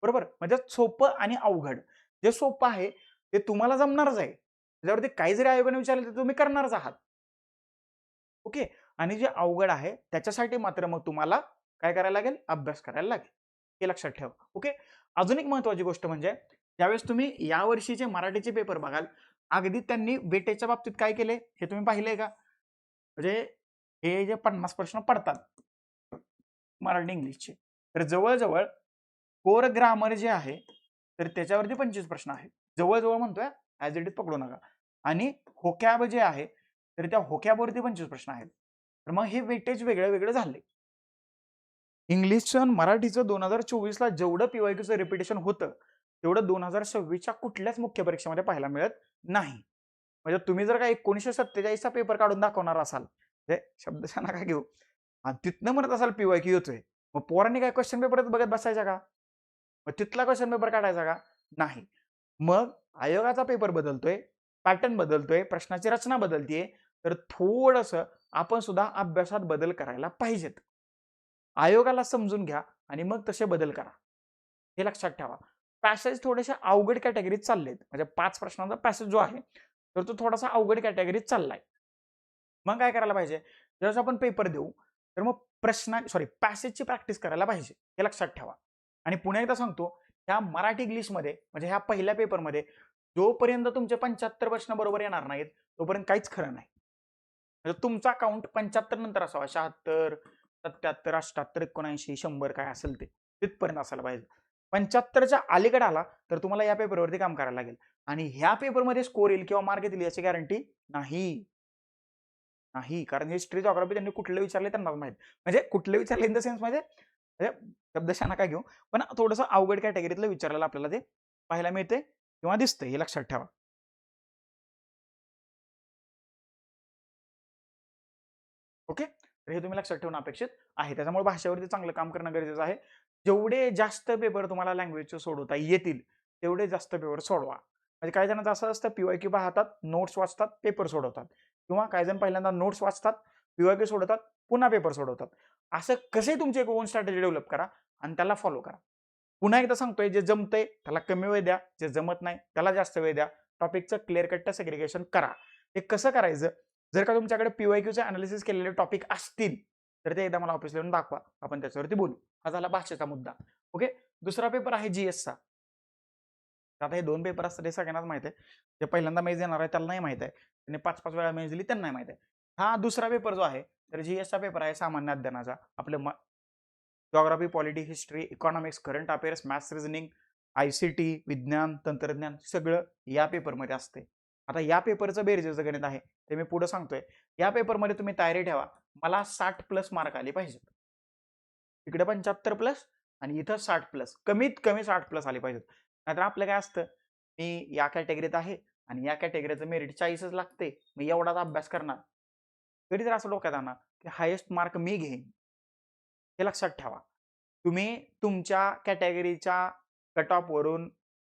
Speaker 1: बरोबर? म्हणजे सोपं आणि अवघड. जे सोपं आहे ते तुम्हाला जमणारच आहे. त्याच्यावरती काही जरी आयोगाने विचारलं तर तुम्ही करणारच आहात. ओके. आणि जे अवघड आहे त्याच्यासाठी मात्र मग तुम्हाला काय करायला लागेल? अभ्यास करायला लागेल. हे लक्षात ठेवा. ओके. अजून एक महत्त्वाची गोष्ट म्हणजे ज्यावेळेस तुम्ही यावर्षीचे मराठीचे पेपर बघाल, अगदी त्यांनी वेटेजच्या बाबतीत काय केले हे तुम्ही पाहिलंय का? म्हणजे हे जे 50 प्रश्न पडतात मराठी इंग्लिशचे, तर जवळ-जवळ कोर ग्रामर जे आहे, तर त्याच्यावरती 25 प्रश्न आहेत. जवळ-जवळ म्हणतोय, ॲज इट इज पकडू नका. आणि व्होकॅब जे आहे, तर त्या व्होकॅबवरती 25 प्रश्न आहेत. तर मग हे वेटेज वेगळं-वेगळं झालंय. इंग्लिशचं आणि मराठीचं 2024ला जेवढं पी-वाय-क्यूचं रिपिटेशन होतं, तेवढं 2026च्या कुठल्याच मुख्य परीक्षेमध्ये पाहायला मिळत नाही. म्हणजे तुम्ही जर का 1947चा पेपर काढून दाखवणार असाल, म्हणजे शब्दशः नका घेऊ आणि तिथनं म्हणत असाल पी-वाय-क्यू येतोय, मग पोरांनी काय क्वेश्चन पेपरच बघत बसायचा का? मग तिथला क्वेश्चन पेपर काढायचा का? नाही. मग आयोगाचा पेपर बदलतोय, पॅटर्न बदलतोय, प्रश्नाची रचना बदलतीये, तर थोडंसं आपण सुद्धा अभ्यासात बदल करायला पाहिजेत. आयोगाला समजून घ्या आणि मग तसे बदल करा. हे लक्षात ठेवा. पॅसेज थोडेसे अवघड कॅटेगरीत चाललेत. म्हणजे 5 प्रश्नांचा पॅसेज जो आहे, तर तो थोडासा अवघड कॅटेगरीत चाललाय. मग काय करायला पाहिजे? ज्यावेळेस आपण पेपर देऊ, तर मग पॅसेजची प्रॅक्टिस करायला पाहिजे. हे लक्षात ठेवा. आणि पुन्हा एकदा सांगतो, ह्या मराठी इंग्लिशमध्ये म्हणजे ह्या पहिल्या पेपरमध्ये जोपर्यंत तुमचे 75 प्रश्न बरोबर येणार नाहीत, तोपर्यंत काहीच खरं नाही. म्हणजे तुमचा काउंट 75 नंतर असावा. 76, 77, 78, 79, 100 काय असेल ते. तिथपर्यंत असायला पाहिजे. 75च्या अलीकडे आला, तर तुम्हाला या पेपरवरती काम करायला लागेल. आणि ह्या पेपरमध्ये स्कोर येईल किंवा मार्क येतील याची गॅरंटी नाही. नाही. कारण हिस्ट्री, जिओग्राफी त्यांनी कुठले विचारले त्यांनाच माहीत. म्हणजे कुठले विचारले इन द सेन्स म्हणजे शब्दशः नका घेऊ. पण थोडंसं अवघड कॅटेगरीतलं विचारलेलं आपल्याला ते पाहायला मिळते किंवा दिसतंय हे लक्षात ठेवा. ओके. तर हे तुम्ही लक्षात ठेवणं अपेक्षित आहे. त्याच्यामुळे भाषेवरती चांगलं काम करणं गरजेचं आहे. जेवढे जास्त पेपर तुम्हाला लँग्वेजचे सोडवता येतील, तेवढे जास्त पेपर सोडवा. म्हणजे काही जणांचं असं असतं पी-वाय-क्यू पाहतात, नोट्स वाचतात, पेपर सोडवतात किंवा काही जण पहिल्यांदा नोट्स वाचतात, पी-वाय-क्यू सोडवतात, पुन्हा पेपर सोडवतात. असं कसे तुमची एक ओन स्ट्रॅटेजी डेव्हलप करा आणि त्याला फॉलो करा. पुन्हा एकदा सांगतोय, जे जमतंय त्याला कमी वेळ द्या, जे जमत नाही त्याला जास्त वेळ द्या. टॉपिकचं क्लिअर कट सेग्रिगेशन करा. हे कसं करायचं? जर का तुमच्याकडे पी-वाय-क्यूचे अनालिसिस केलेले टॉपिक असतील, तर ते एकदा मला ऑफिसला येऊन दाखवा. आपण त्याच्यावरती बोलू. हा झाला भाषेचा मुद्दा. ओके. दुसरा पेपर आहे जी-एसचा. आता हे 2 पेपर असतात हे सगळ्यांनाच माहिती आहे. जे पहिल्यांदा मेन्स देणार आहे त्याला नाही माहित आहे. त्यांनी 5-5 वेळा मेन्स दिली त्यांना नाही माहित आहे. हा दुसरा पेपर जो आहे, तर जी-एसचा पेपर आहे सामान्य अज्ञानाचा. आपलं geography, polity, history, economics, current affairs, maths, reasoning, I-C-T, विज्ञान, तंत्रज्ञान सगळं या पेपरमध्ये असते. आता या पेपरचं बेरजेचं गणित आहे ते मी पुढे सांगतोय. या पेपरमध्ये तुम्ही तयारी ठेवा. मला 60+ मार्क आले पाहिजेत. इकडे 75+ आणि इथं 60+. कमीत कमी 60+ आले पाहिजेत. नाहीतर आपलं काय असतं, मी या कॅटेगरीत आहे आणि या कॅटेगरीचं मेरिट 40च लागते. मी एवढाच अभ्यास करणार. कधी तर असं डोक्यात आणा, की हायेस्ट मार्क मी घेईन. हे लक्षात ठेवा. तुम्ही तुमच्या कॅटेगरीच्या कट ऑफवरून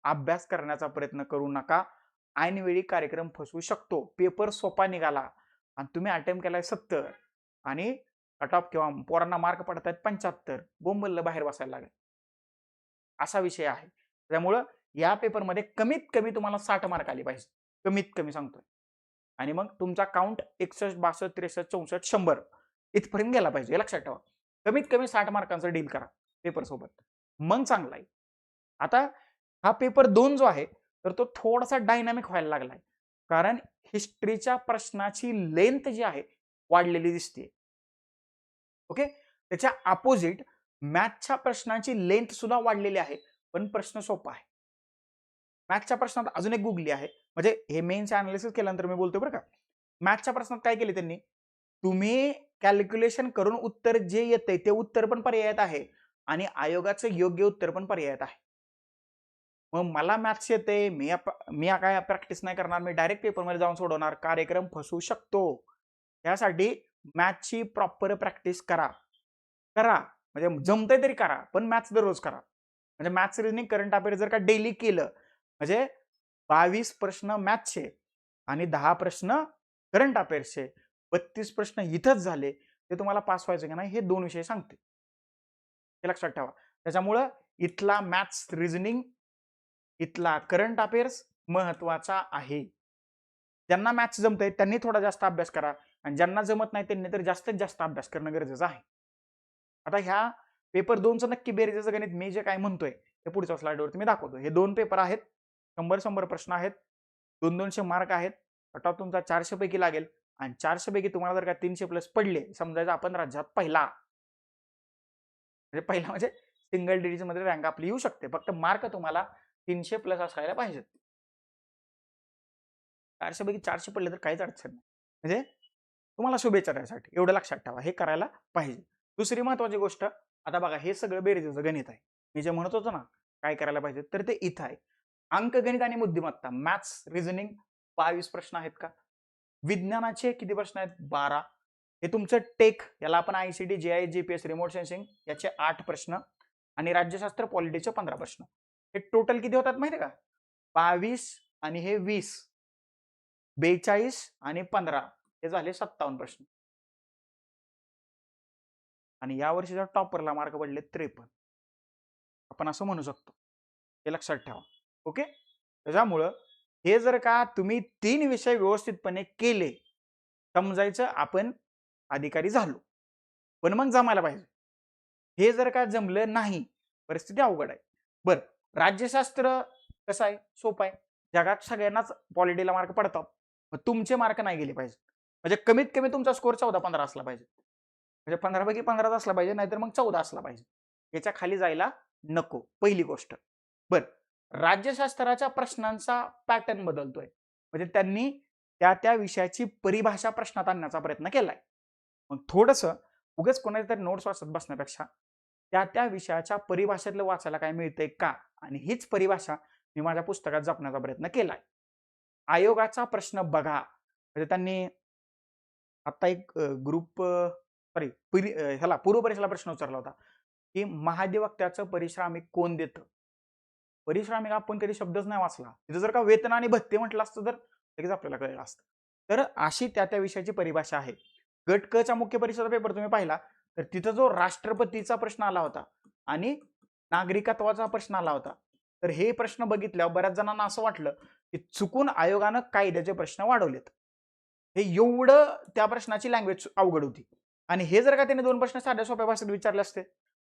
Speaker 1: अभ्यास करण्याचा प्रयत्न करू नका. ऐनवेळी कार्यक्रम फसवू शकतो. पेपर सोपा निघाला आणि तुम्ही अटेम्प्ट केलाय 70 आणि कट ऑफ किंवा पोरांना मार्क पडतायत 75, बोंबललं बाहेर बसायला लागेल. असा विषय आहे. त्यामुळं या पेपरमध्ये कमीत कमी तुम्हाला 60 मार्क आले पाहिजे. कमीत कमी सांगतोय. आणि मग तुमचा काउंट 61, 62, 63, 64, 100 इथपर्यंत गेला पाहिजे. हे लक्षात ठेवा. कमीत कमी 60 मार्कांचं डील करा पेपर सोबत. मग चांगला आहे. आता हा पेपर 2 जो आहे, तर तो थोडासा डायनामिक व्हायला लागलाय. कारण हिस्ट्रीच्या प्रश्नाची लेंथ जी आहे वाढलेली दिसते. ओके. त्याच्या अपोजिट मॅथच्या प्रश्नांची लेंथ सुद्धा वाढलेली आहे, पण प्रश्न सोपा आहे. मॅथच्या प्रश्नात अजून एक गुगली आहे. म्हणजे हे मेन्स अनालिसिस केल्यानंतर मी बोलतोय बरं का. मॅथच्या प्रश्नात काय केले त्यांनी? तुम्ही कॅल्क्युलेशन करून उत्तर जे येतंय ते उत्तर पण पर्यायात आहे. आणि आयोगाचं योग्य उत्तर पण पर्यायात आहे. मग मला मॅथ्स येते, मी काय प्रॅक्टिस नाही करणार, मी डायरेक्ट पेपरमध्ये जाऊन सोडवणार, कार्यक्रम फसवू शकतो. त्यासाठी मॅथ्सची प्रॉपर प्रॅक्टिस करा. म्हणजे जमतंय तरी करा, पण मॅथ्स दररोज करा. म्हणजे मॅथ्स, रिजनिंग, करंट अफेअर्स जर का डेली केलं, म्हणजे 22 प्रश्न मॅथ्सचे आणि 10 प्रश्न करंट अफेअर्सचे, 32 प्रश्न इथंच झाले, ते तुम्हाला पास व्हायचं की नाही हे 2 विषय सांगते. हे लक्षात ठेवा. त्याच्यामुळं इथला मॅथ्स, रिजनिंग, इथला करंट अफेअर्स महत्वाचा आहे. ज्यांना मॅथ्स जमतंय त्यांनी थोडा जास्त अभ्यास करा आणि ज्यांना जमत नाही त्यांनी तर जास्तीत जास्त अभ्यास करणं गरजेचं आहे. आता ह्या पेपर 2चं नक्की बेरजेचं गणित मी जे काय म्हणतोय ते पुढच्या स्लाइडवरती मी दाखवतो. हे 2 पेपर आहेत, 100-100 प्रश्न आहेत, 200-200 मार्क आहेत. कट ऑफ तुमचा 400 पैकी लागेल आणि 400 पैकी तुम्हाला जर का 300 प्लस पडले, समजायचं आपण राज्यात पहिला, म्हणजे सिंगल डिजिट मध्ये रँक आपली येऊ शकते. फक्त मार्क तुम्हाला 300 प्लस असायला पाहिजेत. 400 पैकी 400 पडले तर काहीच अडचण नाही. म्हणजे तुम्हाला शुभेच्छा त्यासाठी, एवढं लक्षात ठेवा, हे करायला पाहिजे. दुसरी महत्वाची गोष्ट, आता बघा हे सगळं बेरजेचं गणित आहे. मी जे म्हणत होतो ना काय करायला पाहिजे, तर ते इथं आहे. अंकगणित आणि बुद्धिमत्ता, मॅथ्स, रिझनिंग 22 प्रश्न आहेत का? विज्ञानाचे किती प्रश्न आहेत? 12. हे तुमचं टेक, याला आपण ICT, GI, GPS, remote sensing याचे 8 प्रश्न आणि राज्यशास्त्र, पॉलिटिक्सचे 15 प्रश्न. हे टोटल किती होतात माहिती का? 22 आणि हे 20, 42 आणि 15, हे झाले 57 प्रश्न. आणि या वर्षीच्या टॉपरला मार्क पडले 53. आपण असं म्हणू शकतो. हे लक्षात ठेवा. ओके. त्याच्यामुळं हे जर का तुम्ही 3 विषय व्यवस्थितपणे केले, समजायचं आपण अधिकारी झालो, पण मग जमायला पाहिजे. हे जर का जमलं नाही, परिस्थिती अवघड आहे. बर, राज्यशास्त्र कसं आहे? सोपं आहे. जगात सगळ्यांनाच पॉलिटीला मार्क पडतात, मग तुमचे मार्क नाही गेले पाहिजे. म्हणजे कमीत कमी तुमचा स्कोर 14-15 असला पाहिजे. म्हणजे 15 पैकी 15 असला पाहिजे, नाहीतर मग 14 असला पाहिजे. याच्या खाली जायला नको, पहिली गोष्ट. बर, राज्यशास्त्राच्या प्रश्नांचा पॅटर्न बदलतोय, म्हणजे त्यांनी त्या विषयाची परिभाषा प्रश्नात आणण्याचा प्रयत्न केलाय. मग थोडंसं उगाच कोणाच्या तरी नोट्स वाचत बसण्यापेक्षा त्या विषयाच्या परिभाषेतलं वाचायला काय मिळतंय का, आणि हीच परिभाषा मी माझ्या पुस्तकात जपण्याचा प्रयत्न केलाय. आयोगाचा प्रश्न बघा, म्हणजे त्यांनी आता एक ग्रुप ह्याला पूर्व परीक्षेला प्रश्न विचारला होता की महाधिवक्त्याचं परिश्रमिक कोण देतं? परिश्रमिक आपण कधी शब्दच नाही वाचला. तिथं जर का वेतन आणि भत्ते म्हटलं असतं तर लगेच आपल्याला कळलं असतं. तर अशी त्या विषयाची परिभाषा आहे. गट क चा मुख्य परीक्षेचा पेपर तुम्ही पाहिला तर तिथं जो राष्ट्रपतीचा प्रश्न आला होता आणि नागरिकत्वाचा प्रश्न आला होता, तर हे प्रश्न बघितल्यावर बऱ्याच जणांना असं वाटलं की चुकून आयोगानं कायद्याचे प्रश्न वाढवलेत. हे एवढं त्या प्रश्नाची लँग्वेज अवघड होती. आणि हे जर का त्याने 2 प्रश्न साध्या सोप्या भाषेत विचारले असते,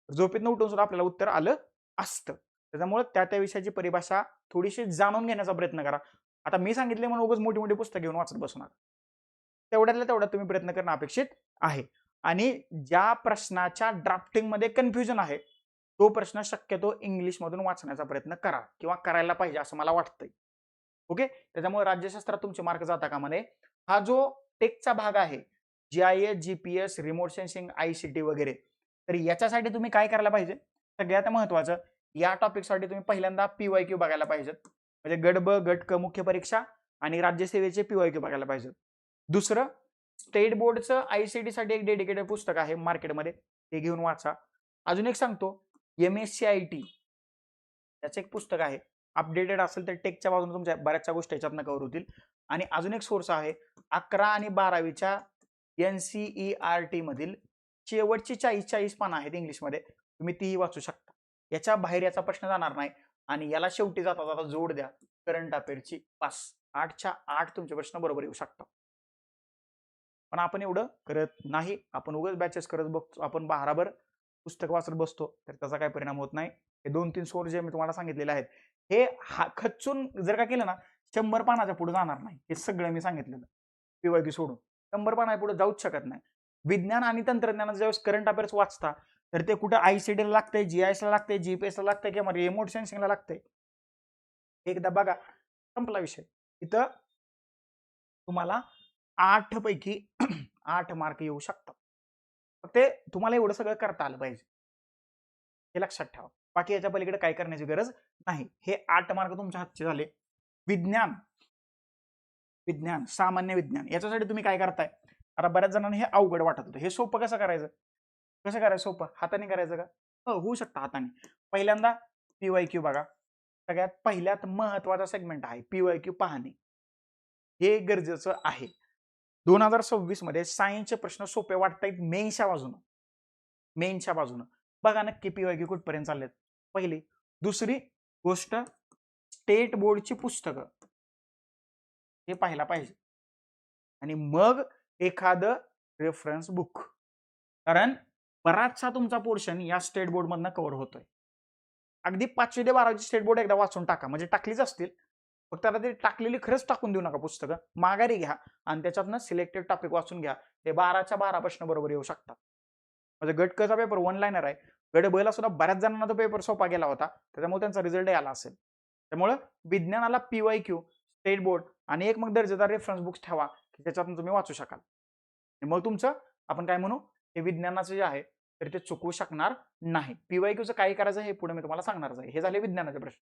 Speaker 1: झोपेतनं उठून सुद्धा आपल्याला उत्तर आलं असतं. त्याच्यामुळे त्या विषयाची परिभाषा थोडीशी जाणून घेण्याचा प्रयत्न करा. आता मी सांगितले म्हणून उगाच मोठी मोठी पुस्तकं घेऊन वाचत बसू नका. तेवढ्यातल्या तेवढ्यात तुम्ही प्रयत्न करणं अपेक्षित आहे. आणि ज्या प्रश्नाच्या ड्राफ्टिंग मध्ये कन्फ्युजन आहे, तो प्रश्न शक्यतो इंग्लिश मधून वाचण्याचा प्रयत्न करा किंवा करायला पाहिजे असं मला वाटतंय. ओके. त्याच्यामुळे राज्यशास्त्रात तुमचे मार्क जाता कामा नये. हा जो टेकचा भाग आहे, GIS, GPS, remote sensing, ICT वगैरे, तर याच्यासाठी तुम्ही काय करायला पाहिजे? सगळ्यात महत्वाचं, या टॉपिकसाठी तुम्ही पहिल्यांदा पीवायक्यू बघायला पाहिजेत. म्हणजे गट ब, गट क मुख्य परीक्षा आणि राज्यसेवेचे पीवायक्यू बघायला पाहिजेत. दुसरं, स्टेट बोर्डचं आयसीटी साठी एक डेडिकेटेड पुस्तक आहे मार्केटमध्ये, ते घेऊन वाचा. अजून एक सांगतो, MSc-IT त्याचं एक पुस्तक आहे. अपडेटेड असेल तर टेकच्या बाजूने तुमच्या बऱ्याचशा गोष्टी याच्यातनं कव्हर होतील. आणि अजून एक सोर्स आहे 11 आणि 12वीच्या NCERT मधील शेवटची 40 पानं आहेत इंग्लिशमध्ये, तुम्ही तीही वाचू शकता. याच्या बाहेर याचा प्रश्न जाणार नाही. आणि याला शेवटी जाता जाता जोड द्या करंट अफेअरची 5. 8च्या 8 तुमचे प्रश्न बरोबर येऊ शकतात. पण आपण एवढं करत नाही. आपण उगाच बॅचेस करत बघतो, आपण बहाराभर पुस्तक वाचत बसतो, तर त्याचा काही परिणाम होत नाही. हे 2-3 सोर्स जे मी तुम्हाला सांगितलेले आहेत, हे खचून जर का केलं ना, 100 पानाच्या पुढे जाणार नाही. हे सगळं मी सांगितलेलं पीवायक्यू सोडून 100 पाना पुढे जाऊच शकत नाही. विज्ञान आणि तंत्रज्ञानाचं ज्यावेळेस करंट अफेअर्स वाचता, तर ते कुठं आयसीटीला लागतंय, जीआयएसला लागतंय, जीपीएसला लागतंय किंवा रिमोट सेन्सिंगला लागतंय. एकदा बघा, संपला विषय. इथं तुम्हाला 8 पैकी 8 मार्क येऊ शकतात. ते तुम्हाला एवढं सगळं करता आलं पाहिजे. हे लक्षात ठेवा. बाकी याच्या पलीकडे काय करण्याची गरज नाही. हे 8 मार्क तुमच्या हातचे झाले. विज्ञान, सामान्य विज्ञान याच्यासाठी तुम्ही काय करताय? आता बऱ्याच जणांना हे अवघड वाटत होतं. हे सोपं कसं करायचं? कसं करायचं सोपं? हाताने करायचं का? हो, होऊ शकतं हाताने. पहिल्यांदा PYQ बघा. सगळ्यात पहिल्यात महत्वाचा सेगमेंट आहे PYQ पाहणे. हे गरजेचं आहे. 2026 मध्ये सायन्सचे प्रश्न सोपे वाटतायत मेनच्या बाजूनं. बघा नक्की PYQ कुठपर्यंत चाललेत. पहिली. दुसरी गोष्ट, स्टेट बोर्डची पुस्तकं हे पाहायला पाहिजे आणि मग एखादं रेफरन्स बुक. कारण बराचसा तुमचा पोर्शन या स्टेट बोर्ड मधनं कव्हर होतोय. अगदी 5वी ते 12वी स्टेट बोर्ड एकदा वाचून टाका, म्हणजे टाकलीच असतील, फक्त आता ते टाकलेली खरंच टाकून देऊ नका पुस्तकं, माघारी घ्या आणि त्याच्यातनं सिलेक्टेड टॉपिक वाचून घ्या. ते 12च्या 12 प्रश्न बरोबर येऊ शकतात. म्हणजे गट क चा पेपर 1 लाईनर आहे. गट ब ला सुद्धा बऱ्याच जणांना तो पेपर सोपा गेला होता, त्याच्यामुळे त्यांचा रिझल्ट आला असेल. त्यामुळे विज्ञानाला PYQ, स्टेट बोर्ड आणि एक मग दर्जेदार रेफरन्स बुक्स ठेवा की त्याच्यातून तुम्ही वाचू शकाल. मग तुमचं आपण काय म्हणू, हे विज्ञानाचं जे आहे तर ते चुकवू शकणार नाही. PYQचं काय करायचं हे पुढे मी तुम्हाला सांगणारच आहे. हे झाले विज्ञानाचे प्रश्न,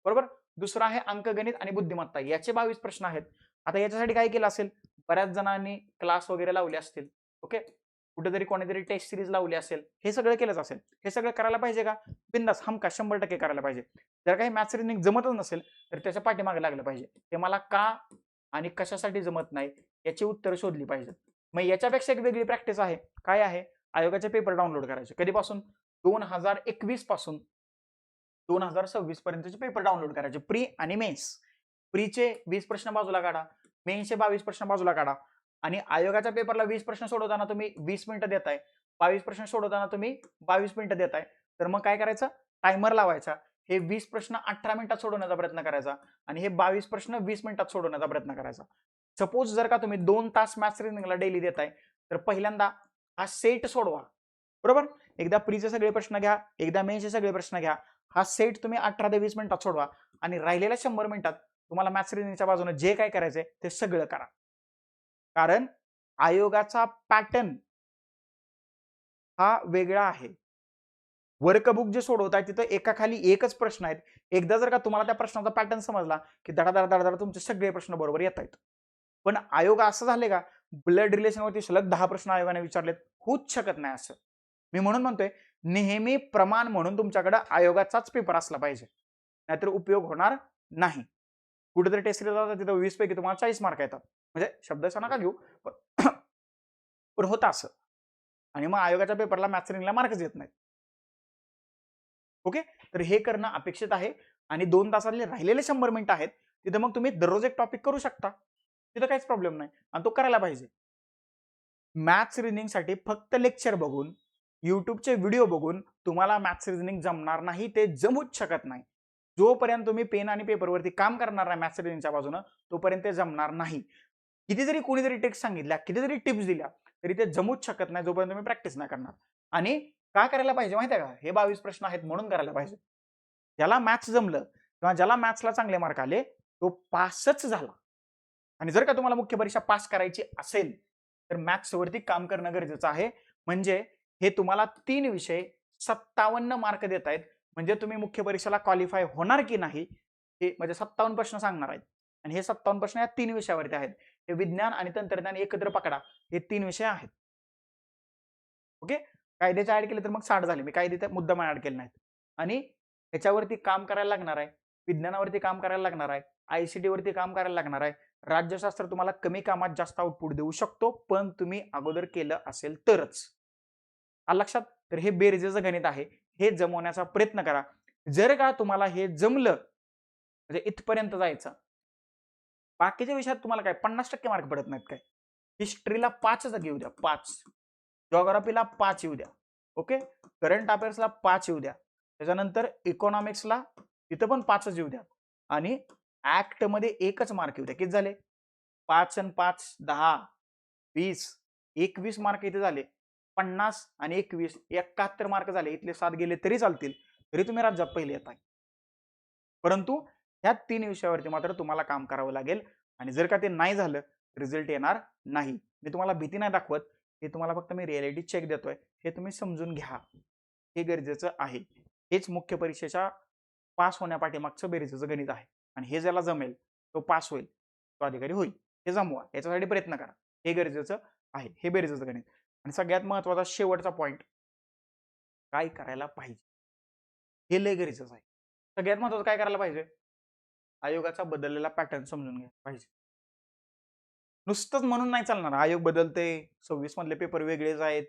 Speaker 1: बरोबर. दुसरा आहे अंकगणित आणि बुद्धिमत्ता. याचे 22 प्रश्न आहेत. आता याच्यासाठी काय केलं असेल, बऱ्याच जणांनी क्लास वगैरे लावले असतील. ओके, कुठेतरी कोणीतरी टेस्ट सिरीज लावली असेल, हे सगळं केलंच असेल. हे सगळं करायला पाहिजे का? बिंदास, हमका 100% करायला पाहिजे. जर काही मॅथ्स रिजनिंग जमतच नसेल तर त्याच्या पाठीमागे लागलं पाहिजे. ते मला का आणि कशासाठी जमत नाही याची उत्तर शोधली पाहिजे. मग याच्यापेक्षा एक वेगळी प्रॅक्टिस आहे. काय आहे? आयोगाचे पेपर डाउनलोड करायचे. कधीपासून? 2021 पासून 2026 पर्यंतचे पेपर डाउनलोड करायचे, प्री आणि मेन्स. प्रीचे 20 प्रश्न बाजूला काढा, मेन्सचे 22 प्रश्न बाजूला काढा आणि आयोगाच्या पेपरला 20 प्रश्न सोडवताना तुम्ही 20 मिनिटं देताय, 22 प्रश्न सोडवताना तुम्ही 22 मिनिटं देताय, तर मग काय करायचं? टायमर लावायचा. हे 20 प्रश्न 18 मिनिटात सोडवण्याचा प्रयत्न करायचा आणि हे 22 प्रश्न 20 मिनिटात सोडवण्याचा प्रयत्न करायचा. सपोज जर का तुम्ही 2 तास मॅथ्स रिजनिंगला डेली देताय, तर पहिल्यांदा हा सेट सोडवा, बरोबर. एकदा प्रीचे सगळे प्रश्न घ्या, एकदा मेन्सचे सगळे प्रश्न घ्या. हा सेट तुम्ही 18 ते 20 मिनिटात सोडवा आणि राहिलेल्या 100 मिनिटात तुम्हाला मॅथ्स रिजनिंगच्या बाजूने जे काय करायचंय ते सगळं करा. कारण आयोगाचा पॅटर्न हा वेगळा आहे. वर्कबुक जे सोडवताय तिथं एकाखाली एकच प्रश्न आहेत. एकदा जर का तुम्हाला त्या प्रश्नाचा पॅटर्न समजला की धडाधड तुमचे सगळे प्रश्न बरोबर येत आहेत. पण आयोग असं झाले का, ब्लड रिलेशनवरती सलग 10 प्रश्न आयोगाने विचारलेत? होऊच शकत नाही असं. मी म्हणून म्हणतोय, नेहमी प्रमाण म्हणून तुमच्याकडे आयोगाचाच पेपर असला पाहिजे, नाहीतर उपयोग होणार नाही. कुठेतरी टेस्ट जातात तिथं 20 पैकी तुम्हाला 40 मार्क येतात, म्हणजे शब्दाचा नका घेऊ, पण होतं असं. आणि मग आयोगाच्या पेपरला मॅथ्स रिजनिंगला मार्कच येत नाहीत. ओके, तर हे करणं अपेक्षित आहे. आणि 2 तासातले राहिलेले 100 मिनिटं आहेत, तिथं मग तुम्ही दररोज एक टॉपिक करू शकता, तिथं काहीच प्रॉब्लेम नाही आणि तो करायला पाहिजे. मॅथ्स रिजनिंगसाठी फक्त लेक्चर बघून, युट्यूबचे व्हिडिओ बघून तुम्हाला मॅथ्स रिजनिंग जमणार नाही, ते जमूच शकत नाही. जोपर्यंत तुम्ही पेन आणि पेपरवरती काम करणार नाही मॅथ्स रिजनिंगच्या बाजूनं, तोपर्यंत ते जमणार नाही. किती जरी कोणीतरी टेक्स्ट सांगितल्या, किती जरी टिप्स दिल्या, तरी ते जमूच शकत नाही जोपर्यंत तुम्ही प्रॅक्टिस नाही करणार. आणि का करायला पाहिजे माहिती आहे का? हे 22 प्रश्न आहेत म्हणून करायला पाहिजे. ज्याला मॅथ्स जमलं किंवा ज्याला मॅथ्सला चांगले मार्क आले, तो पासच झाला. आणि जर का तुम्हाला मुख्य परीक्षा पास करायची असेल, तर मॅथ्सवरती काम करणं गरजेचं आहे. म्हणजे हे तुम्हाला 3 विषय 57 मार्क देत आहेत. म्हणजे तुम्ही मुख्य परीक्षेला क्वालिफाय होणार की नाही, हे म्हणजे 57 प्रश्न सांगणार आहेत. आणि हे 57 प्रश्न या 3 विषयावरती आहेत. हे विज्ञान आणि तंत्रज्ञान एकत्र पकडा, हे 3 विषय आहेत. ओके, कायद्याचे ऍड केले तर मग 60 झाले. मी कायद्याचा मुद्दाम ऍड केले नाहीत. आणि ह्याच्यावरती काम करायला लागणार आहे, विज्ञानावरती काम करायला लागणार आहे, ICT वरती काम करायला लागणार आहे. राज्यशास्त्र तुम्हाला कमी कामात जास्त आउटपुट देऊ शकतो, पण तुम्ही अगोदर केलं असेल तरच. आलं लक्षात? तर हे बेरजेचं गणित आहे, हे जमवण्याचा प्रयत्न करा. जर का तुम्हाला हे जमलं, म्हणजे इथपर्यंत जायचं, बाकीच्या विषयात तुम्हाला काय 50% मार्क पडत नाहीत काय? हिस्ट्रीला 5च येऊ द्या, 5. जिओग्राफीला 5 येऊ द्या. ओके, करंट अफेअर्सला 5 येऊ द्या. त्याच्यानंतर इकॉनॉमिक्सला तिथं पण 5च येऊ द्या. आणि ऍक्ट मध्ये एकच मार्क येऊ द्या. किती झाले? 5 आणि 5 10, 20, 21 मार्क इथे झाले. 50 आणि 21 71 मार्क झाले. इथले 7 गेले तरी चालतील, तरी तुम्ही राज्यात पहिले येताय. परंतु ह्या 3 विषयावरती मात्र तुम्हाला काम करावं लागेल. आणि जर का ते नाही झालं, रिझल्ट येणार नाही. मी तुम्हाला भीती नाही दाखवत, हे तुम्हाला फक्त मी रिअलिटी चेक देतोय, हे तुम्ही समजून घ्या, हे गरजेचं आहे. हेच मुख्य परीक्षेच्या पास होण्यापाठीमागचं बेरीजचं गणित आहे. आणि हे ज्याला जमेल तो पास होईल, तो अधिकारी होईल. हे जमवा, याच्यासाठी प्रयत्न करा. हे गरजेचं आहे. हे बेरीजचं गणित. आणि सगळ्यात महत्त्वाचा शेवटचा पॉइंट, काय करायला पाहिजे, हे लय गरजेचं आहे. सगळ्यात महत्त्वाचं काय करायला पाहिजे, आयोगाचा बदललेला पॅटर्न समजून घ्यायला पाहिजे. नुसतंच म्हणून नाही चालणार. आयोग बदलते, 26 मधले पेपर वेगळेच आहेत,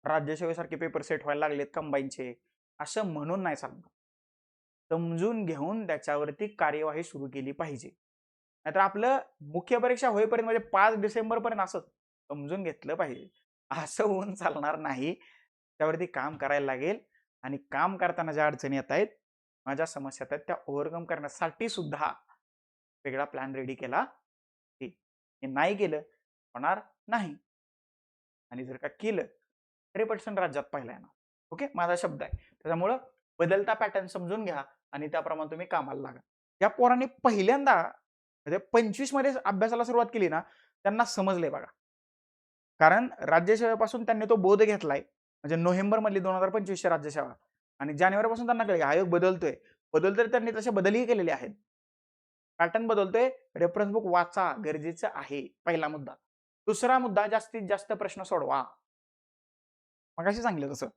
Speaker 1: राज्यसेवेसारखे पेपर सेट व्हायला लागलेत कंबाईनचे, असं म्हणून नाही चालणार. समजून घेऊन त्याच्यावरती कार्यवाही सुरू केली पाहिजे. नाहीतर आपलं मुख्य परीक्षा होईपर्यंत म्हणजे 5 डिसेंबर पर्यंत असं समजून घेतलं पाहिजे. असं होऊन चालणार नाही. त्यावरती काम करायला लागेल. आणि काम करताना ज्या अडचणी येत आहेत, माझ्या समस्या येत आहेत, त्या ओव्हरकम करण्यासाठी सुद्धा वेगळा प्लॅन रेडी केला. हे नाही केलं होणार नाही. आणि जर का केलं 100% राज्यात पहिला येणार. ओके, माझा शब्द आहे. त्याच्यामुळं बदलता पॅटर्न समजून घ्या आणि त्याप्रमाणे तुम्ही कामाला लागा. या पोरांनी पहिल्यांदा म्हणजे 25 मध्ये अभ्यासाला सुरुवात केली ना, त्यांना समजले बघा. कारण राज्यसेवेपासून त्यांनी तो बोध घेतलाय. म्हणजे नोव्हेंबर मधली 2025 ची राज्यसेवा आणि जानेवारीपासून त्यांना कळले आयोग बदलतोय. बदलतोय त्यांनी तसे बदलही केलेले आहेत. पॅटर्न बदलतोय, रेफरन्स बुक वाचा, गरजेचं आहे. पहिला मुद्दा. दुसरा मुद्दा, जास्तीत जास्त प्रश्न सोडवा. मगाशी सांगितलं तसं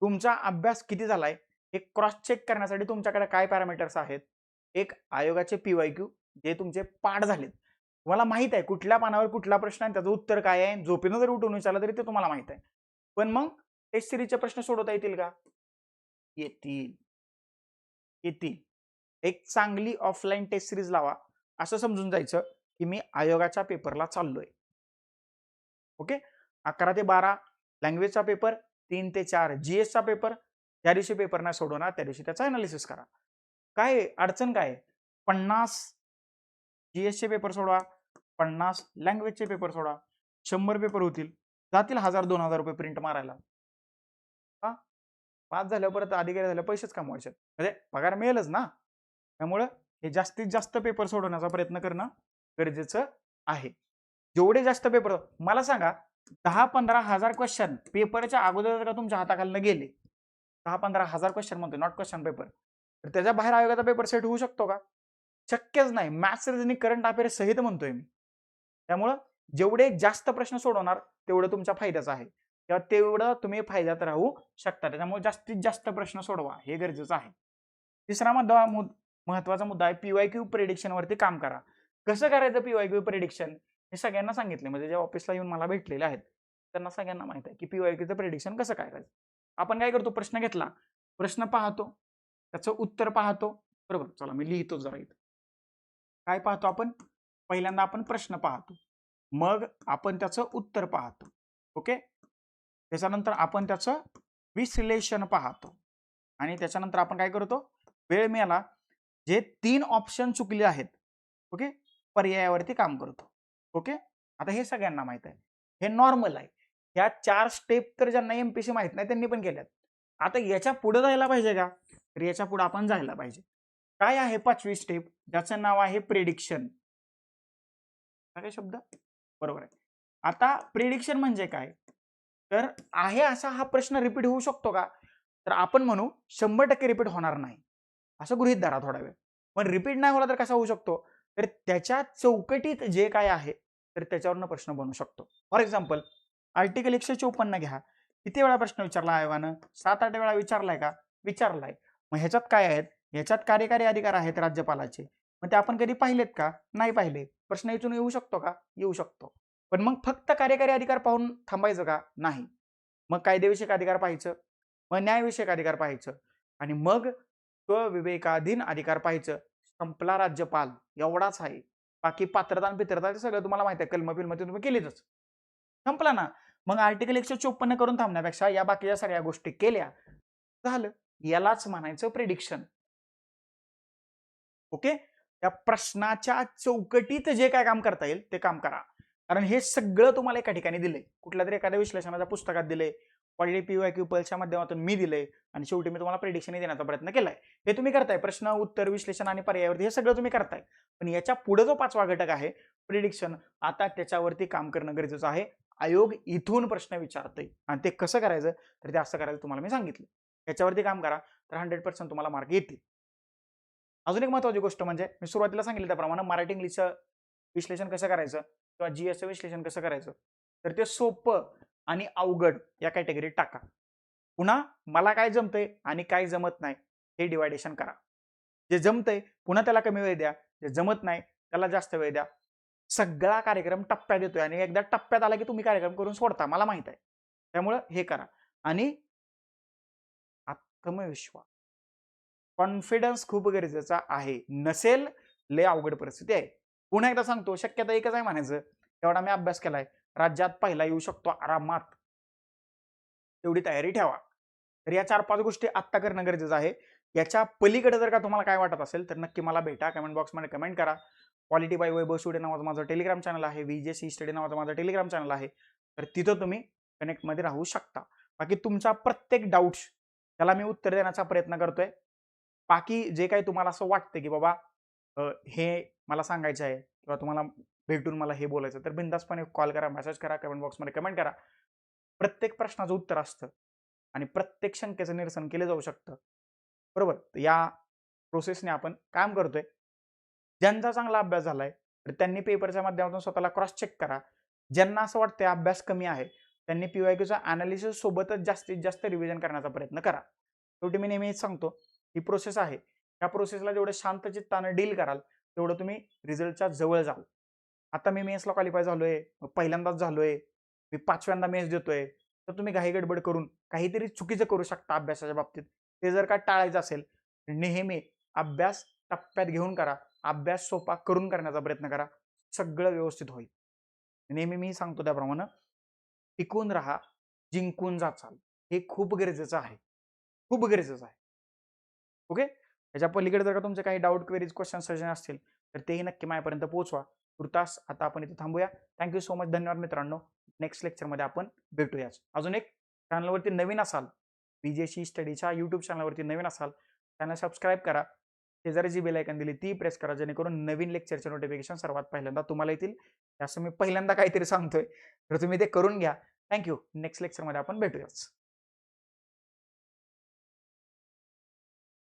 Speaker 1: तुमचा अभ्यास किती झालाय हे क्रॉस चेक करण्यासाठी तुमच्याकडे काय पॅरामीटर्स आहेत. एक आयोगाचे PYQ जे तुमचे पाठ झालेत, तुम्हाला माहित आहे कुठल्या पानावर कुठला प्रश्न आहे, त्याचं उत्तर काय आहे. झोपेनं जरी उठून विचारलं तरी ते तुम्हाला माहित आहे. पण मग टेस्ट सिरीजचे प्रश्न सोडवता येतील का? येतील. येतील. एक चांगली ऑफलाईन टेस्ट सिरीज लावा. असं समजून जायचं की मी आयोगाच्या पेपरला चाललोय. ओके, 11 ते 12 लँग्वेजचा पेपर, 3 ते 4 GS चा पेपर. ज्या दिवशी पेपर नाही सोडवणार त्या दिवशी त्याचा अनालिसिस करा. काय अडचण काय? 50 GS चे पेपर सोडवा, 50 लँग्वेजचे पेपर सोडवा, 100 पेपर होतील. जातील 1000-2000 रुपये प्रिंट मारायला. हा, पास झाल्यावर परत अधिकारी झाल्यावर पैसेच कमवायचे, म्हणजे पगार मिळेलच ना. त्यामुळे हे जास्तीत जास्त पेपर सोडवण्याचा प्रयत्न करणं गरजेचं आहे. जेवढे जास्त पेपर, मला सांगा 10-15 हजार क्वेश्चन पेपरच्या अगोदर जर का तुमच्या हाताखालनं गेले, 10-15 हजार क्वेश्चन म्हणतो, नॉट क्वेश्चन पेपर, तर त्याच्या बाहेर आयोगाचा पेपर सेट होऊ शकतो का? शक्यच नाही. मॅथ्स, रिझनिंग, करंट अफेअर्स सहित म्हणतोय मी. त्यामुळं जेवढे जास्त प्रश्न सोडवणार तेवढं तुमच्या फायद्याचं आहे, तेव्हा तेवढं तुम्ही फायद्यात राहू शकता. त्याच्यामुळे जास्तीत जास्त प्रश्न सोडवा, हे गरजेचं आहे. तिसरा महत्वाचा मुद्दा आहे PYQ प्रेडिक्शन वरती काम करा. कसं करायचं PYQ प्रेडिक्शन हे सगळ्यांना सांगितले, म्हणजे जे ऑफिसला येऊन मला भेटलेले आहेत त्यांना सगळ्यांना माहित आहे की PYQचं प्रेडिक्शन कसं काय करायचं. आपण काय करतो, प्रश्न घेतला, प्रश्न पाहतो, त्याचं उत्तर पाहतो. बरोबर, चला मी लिहितो जरा इथं. काय पाहतो आपण? पहिल्यांदा आपण प्रश्न पाहतो, मग आपण त्याचं उत्तर पाहतो. ओके, त्याच्यानंतर आपण त्याचं विश्लेषण पाहतो आणि त्याच्यानंतर आपण काय करतो, वेळ मिळाला जे 3 ऑप्शन चुकले आहेत, ओके, पर्यायावरती काम करतो. ओके, आता हे सगळ्यांना माहित आहे, हे नॉर्मल आहे. ह्या 4 स्टेप तर ज्यांना MPC माहित नाही त्यांनी पण केल्यात. आता याच्या पुढे जायला पाहिजे का? तर याच्या पुढे आपण जायला पाहिजे. काय आहे 5वी स्टेप, ज्याचं नाव आहे प्रेडिक्शन. काय शब्द बरोबर आहे. आता प्रेडिक्शन म्हणजे काय, तर आहे असा हा प्रश्न रिपीट होऊ शकतो का? तर आपण म्हणू 100% रिपीट होणार नाही, असं गृहीत धरा थोडा वेळ. पण रिपीट नाही होला तर कसा होऊ शकतो, तर त्याच्या चौकटीत जे काय आहे तर त्याच्यावरनं प्रश्न बनू शकतो. फॉर एक्झाम्पल आर्टिकल 154 घ्या. किती वेळा प्रश्न विचारला आयोगानं? 7-8 वेळा विचारलाय का? विचारलाय. मग ह्याच्यात काय आहेत? ह्याच्यात कार्यकारी अधिकार आहेत राज्यपालाचे. मग ते आपण कधी पाहिलेत का? नाही पाहिले. प्रश्न इथून येऊ शकतो का? येऊ शकतो. पण मग फक्त कार्यकारी अधिकार पाहून थांबायचं का? नाही. मग कायदेविषयक अधिकार पाहायचं, मग न्यायविषयक अधिकार पाहायचं आणि मग विवेकाधीन अधिकार पाहायचं. संपला राज्यपाल, एवढाच आहे. बाकी पात्रता पित्रता सगळं तुम्हाला माहिती आहे, कलम बिलम तुम्ही केलीच. संपला ना. मग आर्टिकल 154 करून थांबण्यापेक्षा या बाकीच्या सगळ्या गोष्टी केल्या, झालं. यालाच म्हणायचं प्रेडिक्शन. ओके, त्या प्रश्नाच्या चौकटीत जे काय काम करता येईल ते काम करा. कारण हे सगळं तुम्हाला एका ठिकाणी दिलंय, कुठल्या तरी एखाद्या विश्लेषणाच्या पुस्तकात दिलंय, ऑलरेडी PYQ पल्सच्या माध्यमातून मी दिलंय आणि शेवटी मी तुम्हाला प्रेडिक्शन देण्याचा प्रयत्न केलाय. हे तुम्ही करताय, प्रश्न उत्तर विश्लेषण आणि पर्यायावरती हे सगळं तुम्ही करताय. पण याच्या पुढे जो 5वा घटक आहे प्रेडिक्शन, आता त्याच्यावरती काम करणं गरजेचं आहे. आयोग इथून प्रश्न विचारतोय आणि ते कसं करायचं, तर ते असं करायचं तुम्हाला मी सांगितलं. याच्यावरती काम करा. तर 100% तुम्हाला मार्क येतील. अजून एक महत्त्वाची गोष्ट म्हणजे मी सुरुवातीला सांगितलं त्याप्रमाणे मराठी इंग्लिशचं विश्लेषण कसं करायचं किंवा जीएसचं विश्लेषण कसं करायचं, तर ते सोपं आणि अवघड या कॅटेगरीत टाका. पुन्हा मला काय जमतंय आणि काय जमत नाही हे डिवायडेशन करा. जे जमतंय पुन्हा त्याला कमी वेळ द्या, जे जमत नाही त्याला जास्त वेळ द्या. सगळा कार्यक्रम टप्प्यात येतोय आणि एकदा टप्प्यात आला की तुम्ही कार्यक्रम करून सोडता, मला माहित आहे. त्यामुळं हे करा आणि आत्मविश्वास, कॉन्फिडन्स खूप गरजेचा आहे. नसेल, लय अवघड परिस्थिती आहे. पुन्हा एकदा सांगतो, शक्यता एकच आहे म्हणायचं, एवढा मी अभ्यास केलाय, राज्यात पहिला येऊ शकतो आरामात. तेवढी तयारी ठेवा. तर या 4-5 गोष्टी आत्ता करणं गरजेचं आहे. याच्या पलीकडे जर का तुम्हाला काय वाटत असेल, तर नक्की मला भेटा. कमेंट बॉक्समध्ये कमेंट करा. क्वालिटी बाय वैभव स्टुडिओ नावाचं माझं टेलिग्राम चॅनल आहे. व्हीजेसी स्टडी नावाचं माझं टेलिग्राम चॅनल आहे. तर तिथं तुम्ही कनेक्टमध्ये राहू शकता. बाकी तुमचा प्रत्येक डाऊट्स त्याला मी उत्तर देण्याचा प्रयत्न करतोय. बाकी जे काही तुम्हाला असं वाटतं, की बाबा हे मला सांगायचं आहे किंवा तुम्हाला भेटून मला हे बोलायचं, तर बिनधास्तपणे कॉल करा, मेसेज करा, कमेंट बॉक्समध्ये कमेंट करा. प्रत्येक प्रश्नाचं उत्तर असतं आणि प्रत्येक शंकेचं निरसन केलं जाऊ शकतं. बरोबर? तर या प्रोसेसने आपण काम करतोय. ज्यांचा चांगला अभ्यास झालाय, तर त्यांनी पेपरच्या माध्यमातून स्वतःला क्रॉस चेक करा. ज्यांना असं वाटतंय अभ्यास कमी आहे, त्यांनी पीवायक्यूच्या एनालिसिस सोबतच जास्तीत जास्त रिव्हिजन करण्याचा प्रयत्न करा. शेवटी मी नेहमी हेच सांगतो, ही प्रोसेस आहे. या प्रोसेसला जेवढं शांत चित्तानं डील कराल, तेवढं तुम्ही रिझल्टच्या जवळ जाल. आता मी मेन्सला क्वालिफाय झालोय, पहिल्यांदाच झालोय, मी 5व्यांदा मेन्स देतोय, तर तुम्ही घाई-गडबड करून काहीतरी चुकीचं करू शकता अभ्यासाच्या बाबतीत. ते जर का टाळायचं असेल, तर नेहमी अभ्यास टप्प्यात घेऊन करा. अभ्यास सोपा करून करण्याचा प्रयत्न करा. सगळं व्यवस्थित होईल. नेहमी मी सांगतो त्याप्रमाणे टिकून राहा, जिंकून जाचाल. हे खूप गरजेचं आहे. खूप गरजेचं आहे. ओके? त्याच्या पलीकडे जर का तुमचे काही डाऊट, क्वेरीज, क्वेश्चन, सजेशन असतील, तर तेही नक्की माझ्यापर्यंत पोहोचवा. तुर्तास आता आपण इथे थांबूया. Thank so much. धन्यवाद मित्रांनो. नेक्स्ट लेक्चरमध्ये आपण भेटूयाच. अजून एक, चॅनलवरती नवीन असाल, बीजेसी स्टडीच्या YouTube चॅनलवरती नवीन असाल, चॅनल सबस्क्राईब करा. शेजारी जी बेल आयकॉन दिली ती प्रेस करा, जेणेकरून नवीन लेक्चरचे नोटिफिकेशन सर्वात पहिल्यांदा तुम्हाला येतील. असं मी पहिल्यांदा काहीतरी सांगतोय, तर तुम्ही ते करून घ्या. थँक नेक्स्ट लेक्चरमध्ये आपण भेटूयाच.